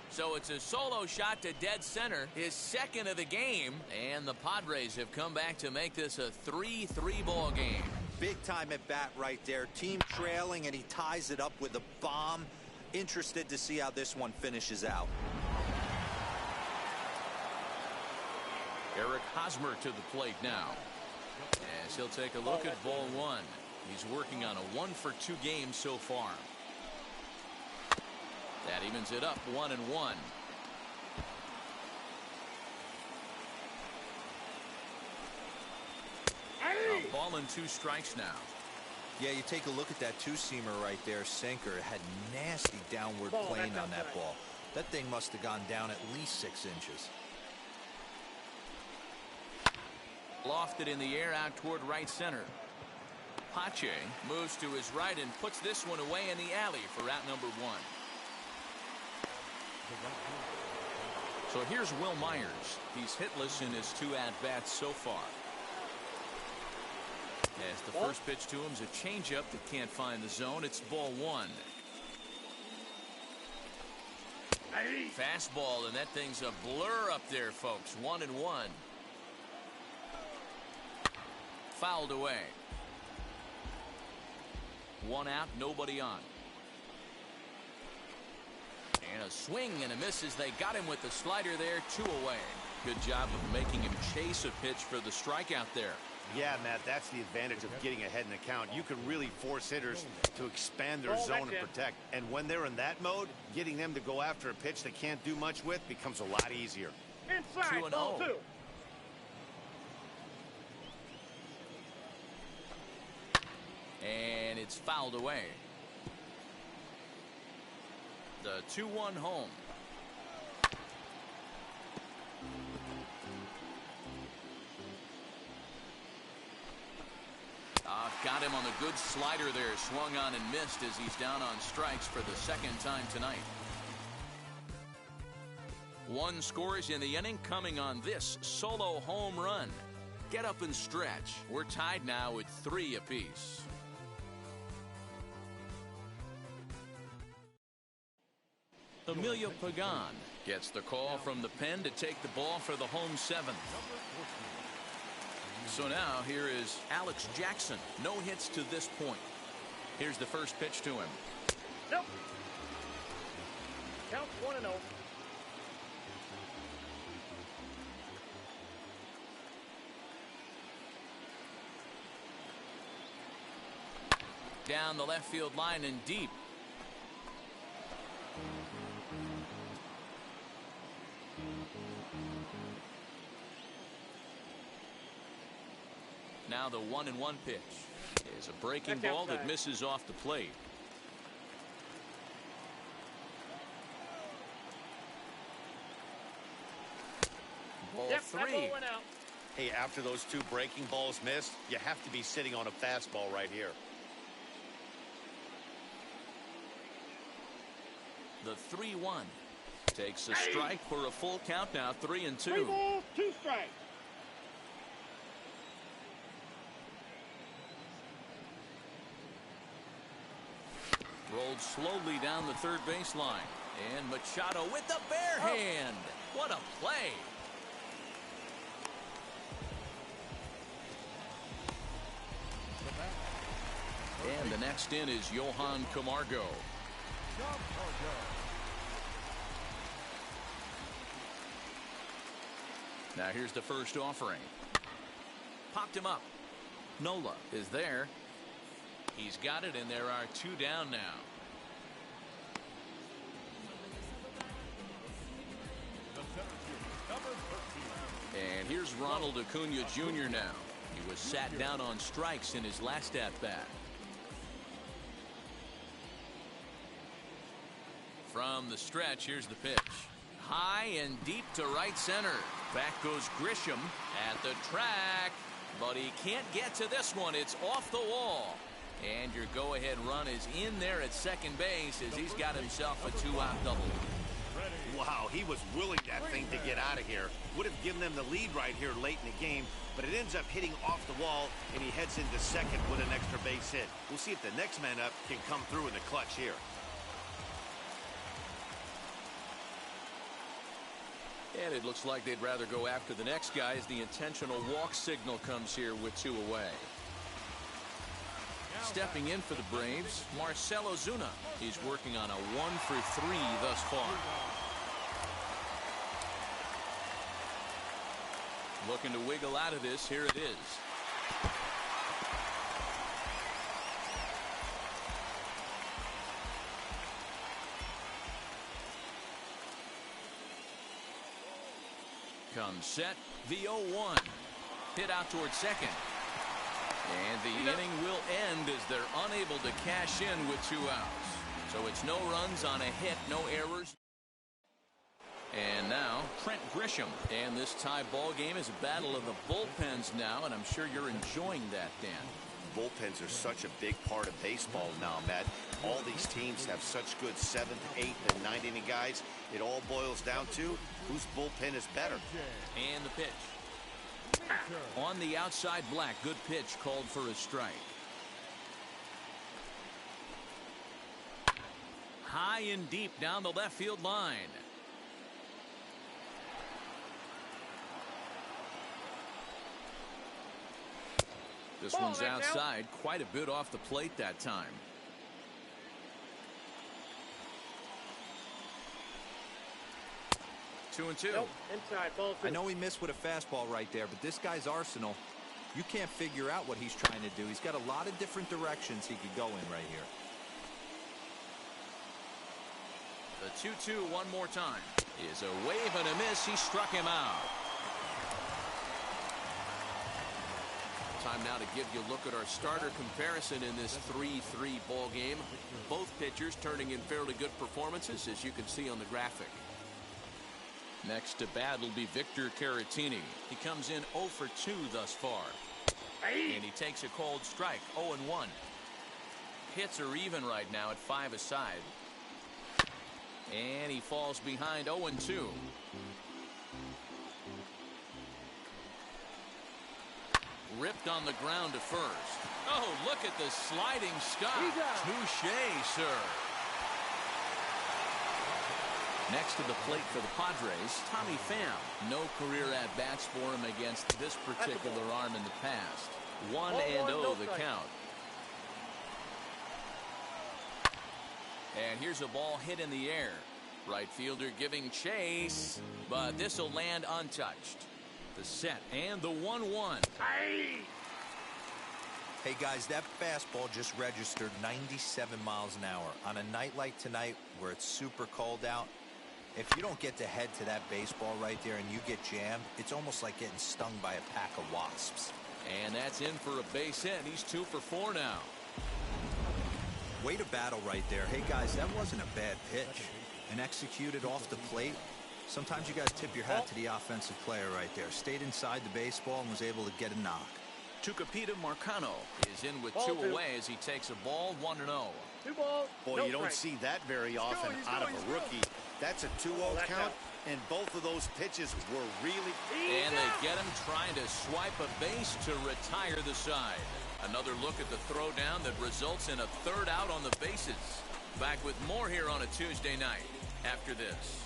So it's a solo shot to dead center, his second of the game, and the Padres have come back to make this a 3-3 ball game. Big time at bat right there. Team trailing, and he ties it up with a bomb. Interested to see how this one finishes out. Eric Hosmer to the plate now, as he'll take a look at ball 1. He's working on a 1-for-2 game so far. That evens it up 1-1. A ball and 2 strikes now. Yeah, you take a look at that two-seamer right there, sinker. It had nasty downward plane on that ball. That thing must have gone down at least 6 inches. Lofted in the air out toward right center. Pache moves to his right and puts this one away in the alley for out number 1. So here's Will Myers. He's hitless in his 2 at-bats so far. As the first pitch to him is a changeup that can't find the zone. It's ball 1. Fastball, and that thing's a blur up there, folks. 1-1. Fouled away. 1 out, nobody on. And a swing and a miss as they got him with the slider there. 2 away. Good job of making him chase a pitch for the strikeout there. Yeah, Matt, that's the advantage of getting ahead in the count. You can really force hitters to expand their zone and protect. And when they're in that mode, getting them to go after a pitch they can't do much with becomes a lot easier. Inside, ball 2. and it's fouled away. The 2-1 home. Got him on the good slider there. Swung on and missed as he's down on strikes for the second time tonight. 1 scores in the inning coming on this solo home run. Get up and stretch. We're tied now with 3 apiece. Emilio Pagan gets the call from the pen to take the ball for the home 7th. So now here is Alex Jackson. No hits to this point. Here's the first pitch to him. Nope. Count 1-0. Down the left field line and deep. Now the 1-1 pitch is a breaking ball that misses off the plate. Ball 3. That ball went out. Hey, after those 2 breaking balls missed, you have to be sitting on a fastball right here. The 3-1 takes a strike for a full count now. 3-2. 3 balls, 2 strikes. Rolled slowly down the third baseline. And Machado with the bare hand. What a play. And the next in is Johan Camargo. Now here's the first offering. Popped him up. Nola is there. He's got it, and there are 2 down now. And here's Ronald Acuna Jr. now. He was sat down on strikes in his last at-bat. From the stretch, here's the pitch. High and deep to right center. Back goes Grisham at the track, but he can't get to this one. It's off the wall. And your go-ahead run is in there at second base as he's got himself a 2-out double. Wow, he was willing that thing to get out of here. Would have given them the lead right here late in the game, but it ends up hitting off the wall, and he heads into second with an extra base hit. We'll see if the next man up can come through in the clutch here. And it looks like they'd rather go after the next guy as the intentional walk signal comes here with 2 away. Stepping in for the Braves, Marcell Ozuna. He's working on a 1-for-3 thus far. Looking to wiggle out of this. Here it is. Comes set. The 0-1. Hit out towards second. And the inning will end as they're unable to cash in with 2 outs. So it's no runs on a hit, no errors. And now Trent Grisham. And this tie ball game is a battle of the bullpens now, and I'm sure you're enjoying that, Dan. Bullpens are such a big part of baseball now, Matt. All these teams have such good 7th, 8th, and 9th inning guys. It all boils down to whose bullpen is better. And the pitch. On the outside, Black. Good pitch called for a strike. High and deep down the left field line. This one's outside, quite a bit off the plate that time. Two and two. Nope. Inside, ball 2. I know he missed with a fastball right there, but this guy's arsenal, you can't figure out what he's trying to do. He's got a lot of different directions he could go in right here. The 2-2 one more time is a wave and a miss. He struck him out. Time now to give you a look at our starter comparison in this 3-3 ball game. Both pitchers turning in fairly good performances, as you can see on the graphic. Next to bat will be Victor Caratini. He comes in 0 for 2 thus far. And he takes a cold strike, 0-1. Hits are even right now at 5 aside. And he falls behind 0-2. Ripped on the ground to first. Oh, look at the sliding stop. Touché, sir. Next to the plate for the Padres, Tommy Pham. No career at-bats for him against this particular arm in the past. 1-0 the count. And here's a ball hit in the air. Right fielder giving chase, but this will land untouched. The set and the 1-1. Hey guys, that fastball just registered 97 miles an hour. On a night like tonight where it's super cold out, if you don't get to head to that baseball right there and you get jammed, it's almost like getting stung by a pack of wasps. And that's in for a base hit. He's 2 for 4 now. Way to battle right there. Hey guys, that wasn't a bad pitch. And executed off the plate. Sometimes you guys tip your hat to the offensive player right there. Stayed inside the baseball and was able to get a knock. Tucupita Marcano is in with 2 away as he takes a ball, 1-0. 2 balls. Boy, you don't see that very often out of a rookie. That's a 2-0 count, and both of those pitches were really... And they get him trying to swipe a base to retire the side. Another look at the throwdown that results in a 3rd out on the bases. Back with more here on a Tuesday night after this.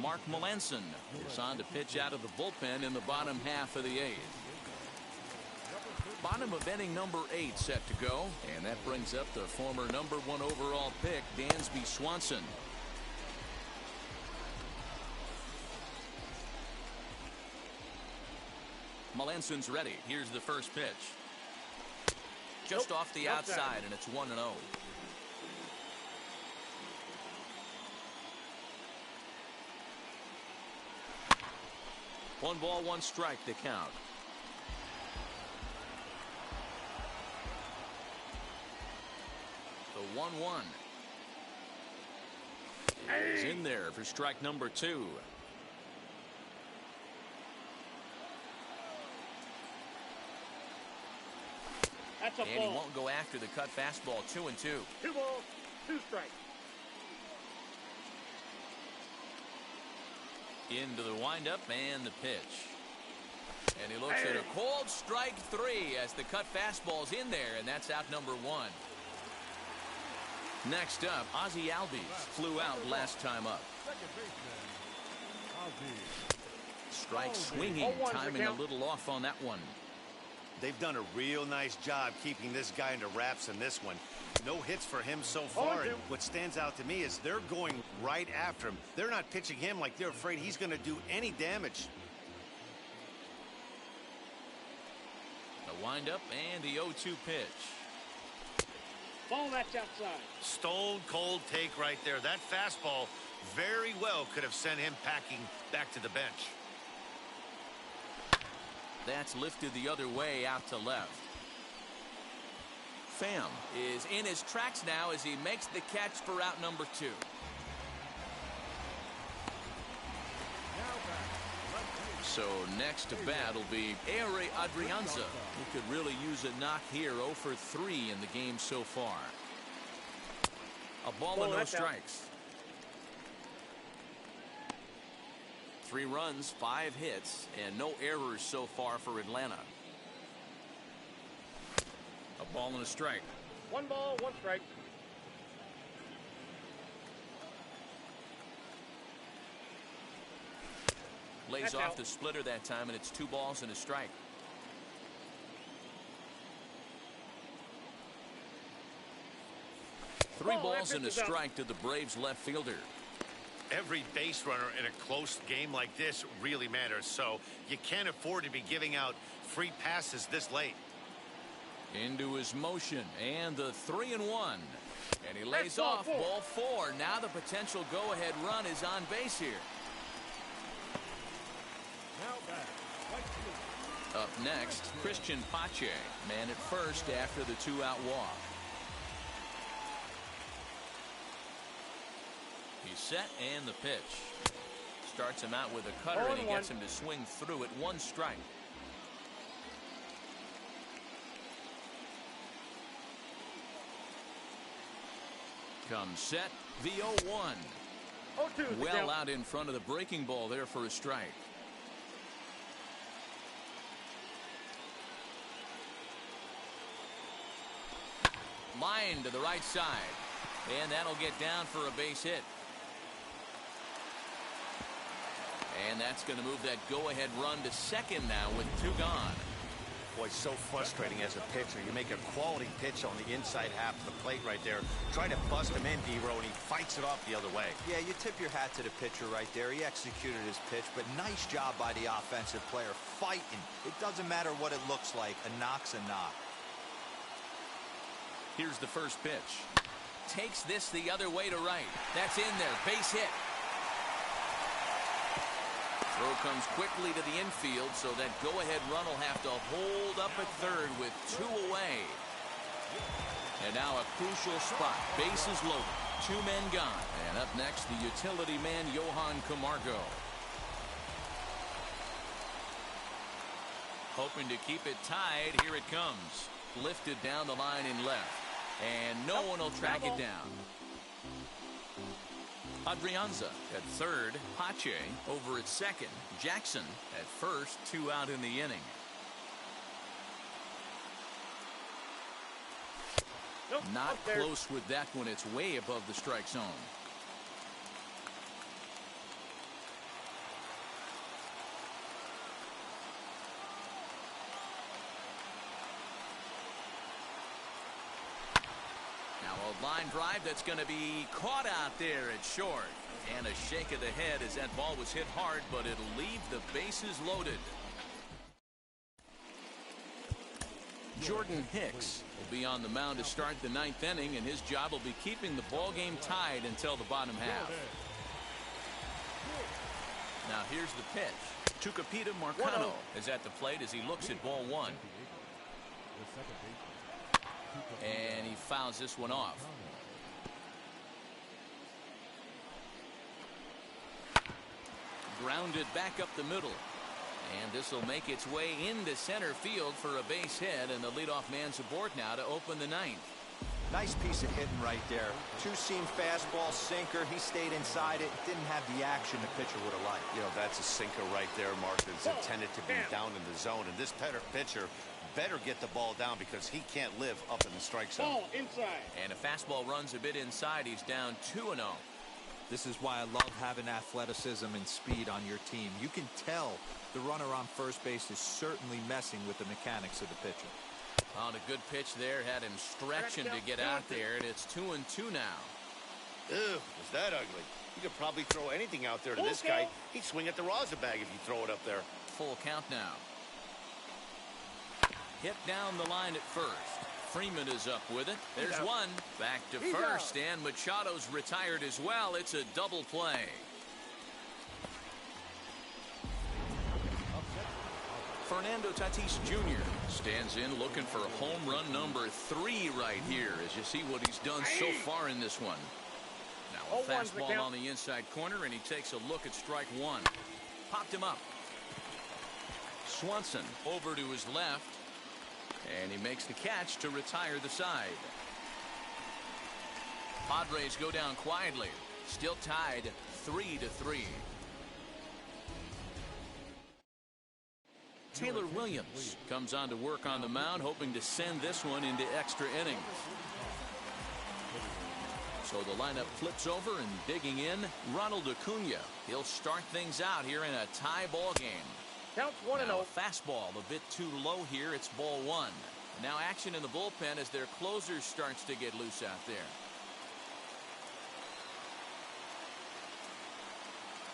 Mark Melanson is on to pitch out of the bullpen in the bottom half of the 8th. Bottom of inning number 8 set to go, and that brings up the former number 1 overall pick, Dansby Swanson. Melanson's ready. Here's the first pitch. Just off the outside, and it's 1-0. 1 ball, 1 strike to count. The 1-1 is in there for strike number 2. That's a and ball. He won't go after the cut fastball. 2-2. 2 balls, 2 strikes. Into the windup and the pitch. And he looks at a cold strike 3 as the cut fastball's in there, and that's out number 1. Next up, Ozzie Albies flew out last time up. Strike swinging, timing a little off on that one. They've done a real nice job keeping this guy into wraps in this one. No hits for him so far. And what stands out to me is they're going right after him. They're not pitching him like they're afraid he's going to do any damage. The windup and the 0-2 pitch. Ball, that's outside. Stone cold take right there. That fastball very well could have sent him packing back to the bench. That's lifted the other way out to left. Pham is in his tracks now as he makes the catch for out number 2. So next to bat will be Ehire Adrianza, who could really use a knock here. 0 for 3 in the game so far. A ball and no strikes. 3 runs, 5 hits, and no errors so far for Atlanta. A ball and a strike. 1 ball, 1 strike. Lays off the splitter that time, and it's 2 balls and a strike. Three balls and a strike to the Braves left fielder. Every base runner in a close game like this really matters, so you can't afford to be giving out free passes this late. Into his motion, and the 3-1. And he lays off ball 4. Now the potential go-ahead run is on base here. Now back. Up next, Christian Pache, man at first after the 2-out walk. He's set and the pitch. Starts him out with a cutter and he gets him to swing through it. 1 strike. Comes set, the 0-1. 0-2. Well out in front of the breaking ball there for a strike. Line to the right side. And that'll get down for a base hit. And that's going to move that go-ahead run to second now with 2 gone. Boy, so frustrating as a pitcher. You make a quality pitch on the inside half of the plate right there. Try to bust him in, D-Row, and he fights it off the other way. Yeah, you tip your hat to the pitcher right there. He executed his pitch, but nice job by the offensive player fighting. It doesn't matter what it looks like. A knock's a knock. Here's the first pitch. Takes this the other way to right. That's in there. Base hit. Throw comes quickly to the infield, so that go-ahead run will have to hold up at third with 2 away. And now a crucial spot. Bases loaded. 2 men gone. And up next, the utility man, Johan Camargo. Hoping to keep it tied. Here it comes. Lifted down the line in left. And no one will track it down. Adrianza at third. Pache over at second. Jackson at first. 2 out in the inning. Not close with that one. It's way above the strike zone. Now a line drive that's going to be caught out there at short. And a shake of the head as that ball was hit hard, but it'll leave the bases loaded. Jordan Hicks will be on the mound to start the 9th inning, and his job will be keeping the ball game tied until the bottom half. Now here's the pitch. Tucupita Marcano is at the plate as he looks at ball 1. And he fouls this one off. Grounded back up the middle. And this will make its way into center field for a base hit, and the leadoff man's aboard now to open the 9th. Nice piece of hitting right there. 2-seam fastball, sinker. He stayed inside it. Didn't have the action the pitcher would have liked. You know, that's a sinker right there, Mark. It's intended to be down in the zone. And this pitcher better get the ball down because he can't live up in the strike zone. Ball inside. And a fastball runs a bit inside. He's down 2-0. This is why I love having athleticism and speed on your team. You can tell the runner on first base is certainly messing with the mechanics of the pitcher. On a good pitch there, had him stretching to get out there, and it's 2-2 now. Ew, was that ugly? You could probably throw anything out there to this guy. He'd swing at the rosin bag if you throw it up there. Full count now. Hit down the line at first. Freeman is up with it. There's one. Back to first, and Machado's retired as well. It's a double play. Fernando Tatis Jr. stands in looking for home run number 3 right here as you see what he's done so far in this one. Now a fastball on the inside corner, and he takes a look at strike 1. Popped him up. Swanson over to his left. And he makes the catch to retire the side. Padres go down quietly. Still tied 3-3. Taylor Williams comes on to work on the mound, hoping to send this one into extra innings. So the lineup flips over, and digging in, Ronald Acuna. He'll start things out here in a tie ball game. Counts 1-0. Now a fastball a bit too low here. It's ball 1. Now action in the bullpen as their closer starts to get loose out there.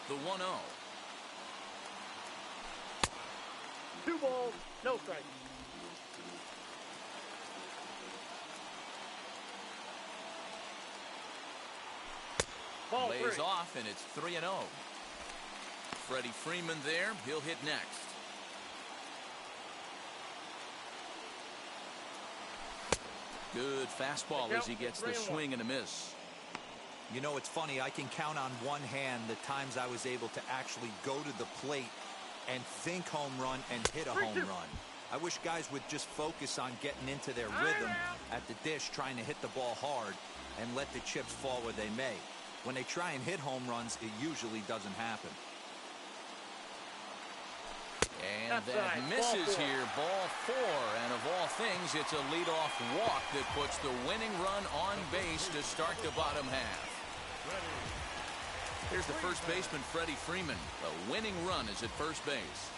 The 1-0. 2 balls, no strikes. Ball Lays 3. off, and it's 3-0. Freddie Freeman there. He'll hit next. Good fastball as he gets the swing and a miss. You know, it's funny. I can count on one hand the times I was able to actually go to the plate and think home run and hit a home run. I wish guys would just focus on getting into their rhythm at the dish, trying to hit the ball hard and let the chips fall where they may. When they try and hit home runs, it usually doesn't happen. And that misses here, ball 4. And of all things, it's a leadoff walk that puts the winning run on base to start the bottom half. Here's the first baseman, Freddie Freeman. A winning run is at first base.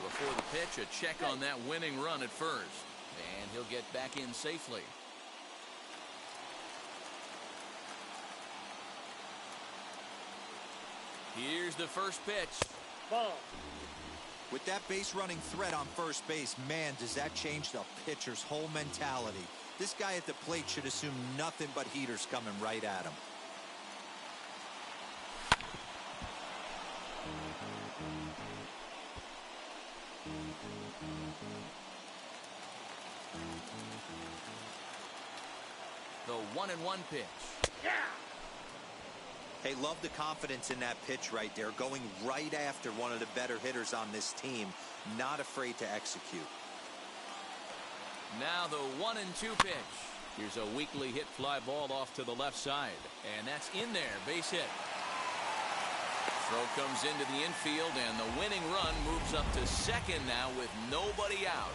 Before the pitch, a check on that winning run at first. And he'll get back in safely. Here's the first pitch. Ball. With that base running threat on first base, man, does that change the pitcher's whole mentality. This guy at the plate should assume nothing but heaters coming right at him. The 1-1 pitch. Yeah. Hey, love the confidence in that pitch right there, going right after one of the better hitters on this team, not afraid to execute. Now the 1-2 pitch. Here's a weakly hit fly ball off to the left side, and that's in there, base hit. Throw comes into the infield, and the winning run moves up to second now with nobody out.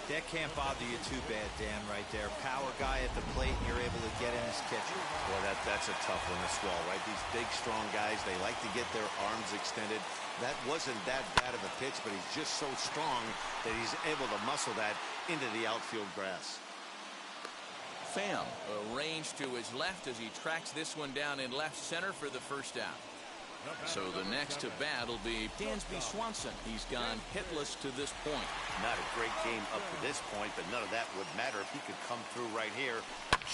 That can't bother you too bad, Dan, right there. Power guy at the plate, and you're able to get in his kitchen. Well, that's a tough one to swallow, right? These big, strong guys, they like to get their arms extended. That wasn't that bad of a pitch, but he's just so strong that he's able to muscle that into the outfield grass. Pham arranged to his left as he tracks this one down in left center for the first out. So the next to bat will be Dansby Swanson. He's gone hitless to this point. Not a great game up to this point, but none of that would matter if he could come through right here.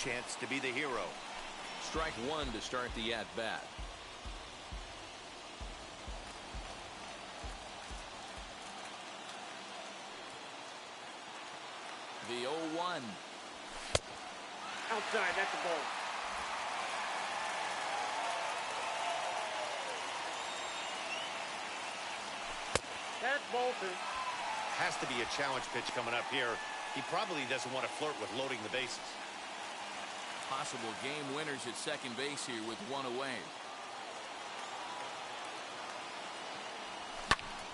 Chance to be the hero. Strike one to start the at-bat. The 0-1. Outside, that's a ball. That's ball 2. Has to be a challenge pitch coming up here. He probably doesn't want to flirt with loading the bases. Possible game winners at second base here with one away.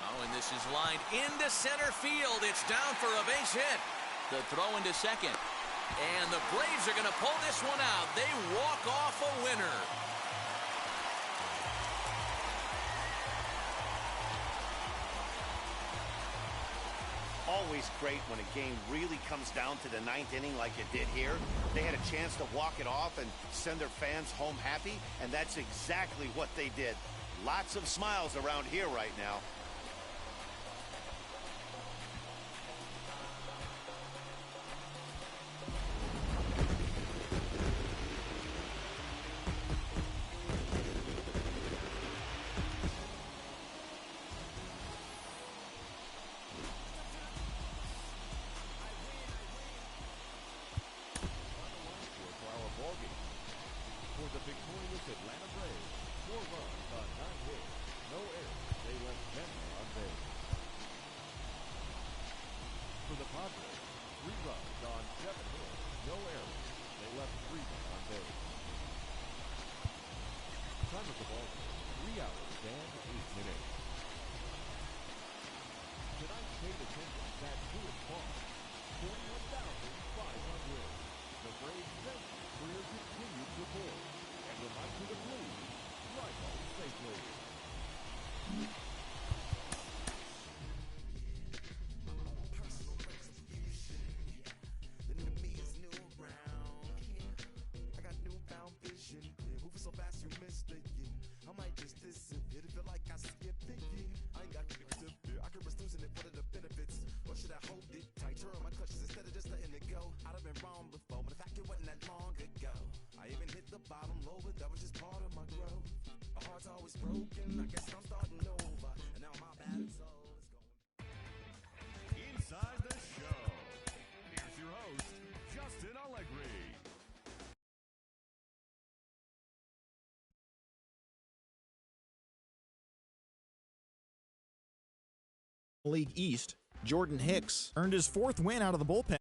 Oh, and this is lined into center field. It's down for a base hit. The throw into second. And the Braves are going to pull this one out. They walk off a winner. Always great when a game really comes down to the 9th inning like it did here. They had a chance to walk it off and send their fans home happy, and that's exactly what they did. Lots of smiles around here right now. For the victorious Atlanta Braves, 4 runs on 9 hits, no errors. They left 10 on base. For the Padres, 3 runs on 7 hits, no errors. They left 3 on base. Time of the ball game, 3 hours and 8 minutes. Tonight's paid attendance at Truist Park, 41,500. The Braves thank you for your continued support and remind you to please drive home safely. Bottom low, but that was just part of my growth. My heart's always broken, I guess I'm starting over. And now my bad soul is going. League East, Jordan Hicks earned his 4th win out of the bullpen.